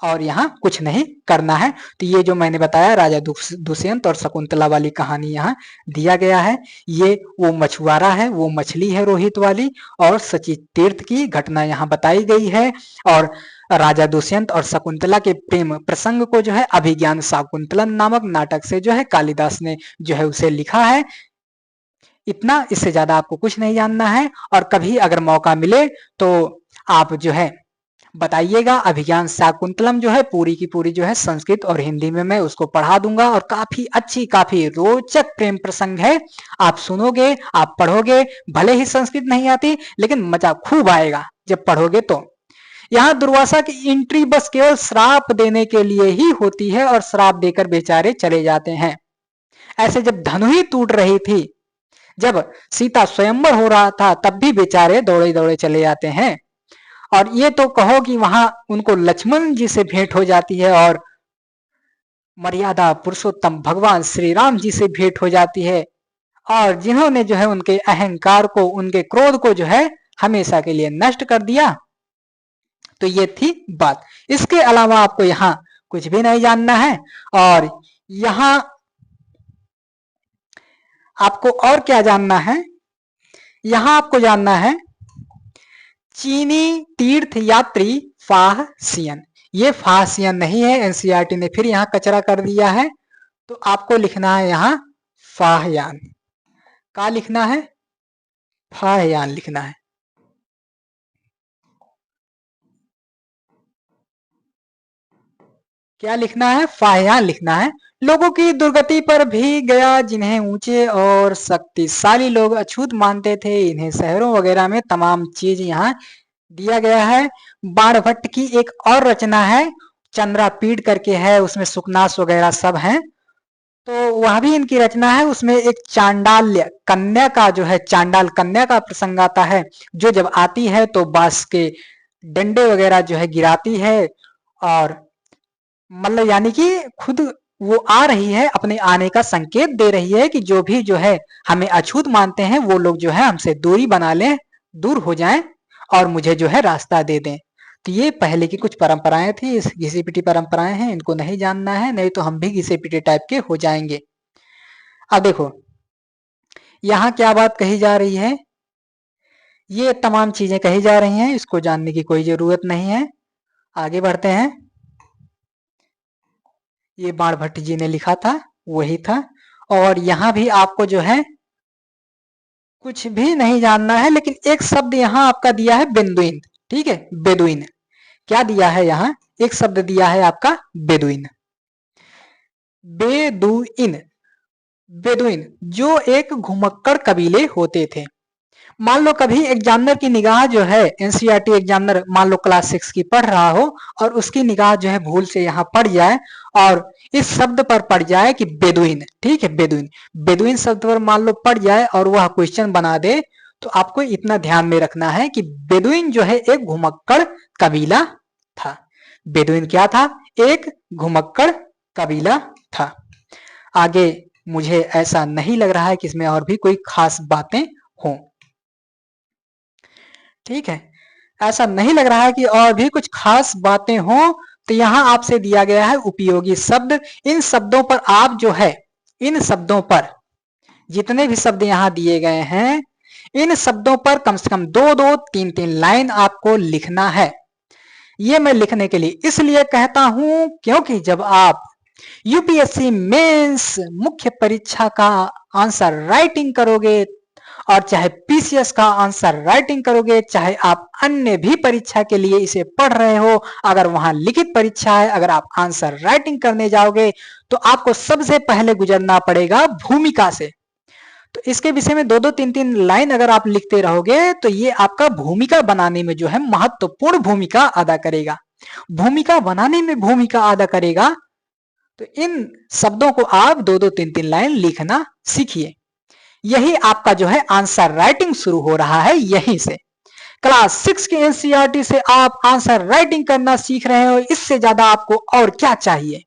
और यहाँ कुछ नहीं करना है। तो ये जो मैंने बताया राजा दुष्यंत और शकुंतला वाली कहानी यहाँ दिया गया है। ये वो मछुआरा है, वो मछली है रोहित वाली और सची तीर्थ की घटना यहाँ बताई गई है। और राजा दुष्यंत और शकुंतला के प्रेम प्रसंग को जो है अभिज्ञान शाकुंतलम नामक नाटक से जो है कालिदास ने जो है उसे लिखा है। इतना, इससे ज्यादा आपको कुछ नहीं जानना है। और कभी अगर मौका मिले तो आप जो है बताइएगा। अभिज्ञान शाकुंतलम जो है पूरी की पूरी जो है संस्कृत और हिंदी में मैं उसको पढ़ा दूंगा और काफी अच्छी, काफी रोचक प्रेम प्रसंग है। आप सुनोगे, आप पढ़ोगे, भले ही संस्कृत नहीं आती लेकिन मजा खूब आएगा जब पढ़ोगे। तो यहाँ दुर्वासा की एंट्री बस केवल श्राप देने के लिए ही होती है और श्राप देकर बेचारे चले जाते हैं। ऐसे जब धनु ही टूट रही थी, जब सीता स्वयंवर हो रहा था, तब भी बेचारे दौड़े दौड़े चले जाते हैं। और ये तो कहो कि वहां उनको लक्ष्मण जी से भेंट हो जाती है और मर्यादा पुरुषोत्तम भगवान श्री राम जी से भेंट हो जाती है और जिन्होंने जो है उनके अहंकार को, उनके क्रोध को जो है हमेशा के लिए नष्ट कर दिया। तो ये थी बात। इसके अलावा आपको यहाँ कुछ भी नहीं जानना है। और यहाँ आपको और क्या जानना है, यहाँ आपको जानना है चीनी तीर्थ यात्री फाहसियन। ये फाहसियन नहीं है, एनसीईआरटी ने फिर यहाँ कचरा कर दिया है। तो आपको लिखना है यहाँ फाहयान। क्या लिखना है? फाहयान लिखना है। क्या लिखना है? फाहियां लिखना है। लोगों की दुर्गति पर भी गया, जिन्हें ऊंचे और शक्तिशाली लोग अछूत मानते थे, इन्हें शहरों वगैरह में तमाम चीज यहाँ दिया गया है। बाणभट्ट की एक और रचना है, चंद्रापीठ करके है, उसमें सुकनास वगैरह सब है, तो वह भी इनकी रचना है। उसमें एक चांडाल्य कन्या का जो है, चांडाल कन्या का प्रसंग आता है, जो जब आती है तो बांस के डंडे वगैरह जो है गिराती है, और मतलब यानी कि खुद वो आ रही है, अपने आने का संकेत दे रही है कि जो भी जो है हमें अछूत मानते हैं वो लोग जो है हमसे दूरी बना लें, दूर हो जाएं और मुझे जो है रास्ता दे दें। तो ये पहले की कुछ परंपराएं थी, इस घिसी पिटी परंपराएं हैं, इनको नहीं जानना है, नहीं तो हम भी घिसे पिटे टाइप के हो जाएंगे। अब देखो यहाँ क्या बात कही जा रही है, ये तमाम चीजें कही जा रही हैं, इसको जानने की कोई जरूरत नहीं है। आगे बढ़ते हैं। ये बाणभट्ट जी ने लिखा था, वही था। और यहाँ भी आपको जो है कुछ भी नहीं जानना है, लेकिन एक शब्द यहाँ आपका दिया है बेदुइन, ठीक है, बेदुइन। क्या दिया है यहाँ? एक शब्द दिया है आपका बेदुइन। बेदुइन, बेदुइन जो एक घुमक्कड़ कबीले होते थे। मान लो कभी एग्जामिनर की निगाह जो है, एनसीईआरटी एग्जामिनर मान लो क्लास 6 की पढ़ रहा हो और उसकी निगाह जो है भूल से यहाँ पड़ जाए और इस शब्द पर पड़ जाए कि बेदुइन, ठीक है, बेदुइन, बेदुइन शब्द पर मान लो पड़ जाए और वह क्वेश्चन बना दे, तो आपको इतना ध्यान में रखना है कि बेदुइन जो है एक घुमक्कड़ कबीला था। बेदुइन क्या था? एक घुमक्कड़ कबीला था। आगे मुझे ऐसा नहीं लग रहा है कि इसमें और भी कोई खास बातें हों, ठीक है, ऐसा नहीं लग रहा है कि और भी कुछ खास बातें हों। तो यहाँ आपसे दिया गया है उपयोगी शब्द। इन शब्दों पर आप जो है, इन शब्दों पर जितने भी शब्द यहाँ दिए गए हैं, इन शब्दों पर कम से कम 2-2, 3-3 लाइन आपको लिखना है। ये मैं लिखने के लिए इसलिए कहता हूं क्योंकि जब आप यूपीएससी मेंस मुख्य परीक्षा का आंसर राइटिंग करोगे, और चाहे पीसीएस का आंसर राइटिंग करोगे, चाहे आप अन्य भी परीक्षा के लिए इसे पढ़ रहे हो, अगर वहां लिखित परीक्षा है, अगर आप आंसर राइटिंग करने जाओगे तो आपको सबसे पहले गुजरना पड़ेगा भूमिका से। तो इसके विषय में 2-2, 3-3 लाइन अगर आप लिखते रहोगे तो ये आपका भूमिका बनाने में जो है महत्वपूर्ण भूमिका अदा करेगा। भूमिका बनाने में भूमिका अदा करेगा। तो इन शब्दों को आप 2-2, 3-3 लाइन लिखना सीखिए। यही आपका जो है आंसर राइटिंग शुरू हो रहा है यहीं से। क्लास 6 के एनसीईआरटी से आप आंसर राइटिंग करना सीख रहे हो, इससे ज्यादा आपको और क्या चाहिए।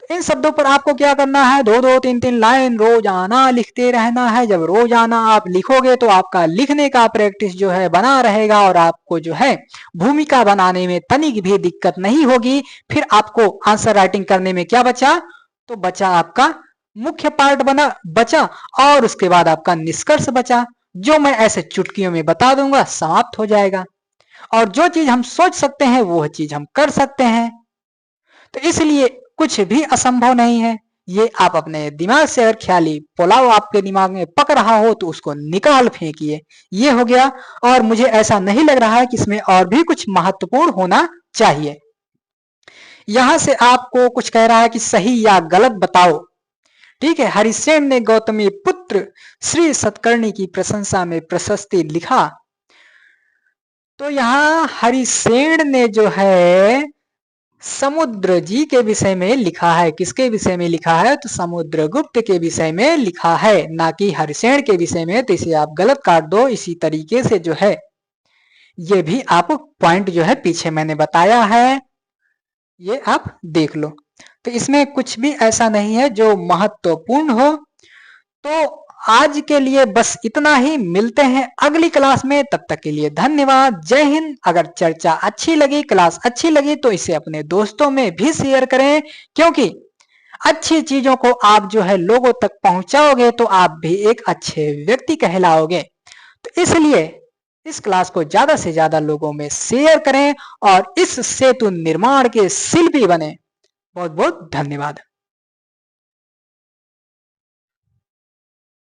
इन शब्दों पर आपको क्या करना है? 2-2, 3-3 लाइन रोजाना लिखते रहना है। जब रोजाना आप लिखोगे तो आपका लिखने का प्रैक्टिस जो है बना रहेगा और आपको जो है भूमिका बनाने में तनिक भी दिक्कत नहीं होगी। फिर आपको आंसर राइटिंग करने में क्या बचा? तो बचा आपका मुख्य पार्ट बना बचा, और उसके बाद आपका निष्कर्ष बचा, जो मैं ऐसे चुटकियों में बता दूंगा, समाप्त हो जाएगा। और जो चीज हम सोच सकते हैं वो चीज हम कर सकते हैं। तो इसलिए कुछ भी असंभव नहीं है। ये आप अपने दिमाग से अगर ख्याली पुलाव आपके दिमाग में पक रहा हो तो उसको निकाल फेंकिए। ये हो गया। और मुझे ऐसा नहीं लग रहा है कि इसमें और भी कुछ महत्वपूर्ण होना चाहिए। यहां से आपको कुछ कह रहा है कि सही या गलत बताओ, ठीक है। हरिसेन ने गौतमी पुत्र श्री सतकर्णी की प्रशंसा में प्रशस्ति लिखा। तो यहाँ हरिसेन ने जो है समुद्र जी के विषय में लिखा है। किसके विषय में लिखा है? तो समुद्रगुप्त के विषय में लिखा है, ना कि हरिसेन के विषय में। तो इसे आप गलत काट दो। इसी तरीके से जो है ये भी आप पॉइंट जो है पीछे मैंने बताया है, ये आप देख लो। तो इसमें कुछ भी ऐसा नहीं है जो महत्वपूर्ण हो। तो आज के लिए बस इतना ही। मिलते हैं अगली क्लास में, तब तक के लिए धन्यवाद। जय हिंद। अगर चर्चा अच्छी लगी, क्लास अच्छी लगी तो इसे अपने दोस्तों में भी शेयर करें, क्योंकि अच्छी चीजों को आप जो है लोगों तक पहुंचाओगे तो आप भी एक अच्छे व्यक्ति कहलाओगे। तो इसलिए इस क्लास को ज्यादा से ज्यादा लोगों में शेयर करें और इस सेतु निर्माण के शिल्पी बने। बहुत बहुत धन्यवाद।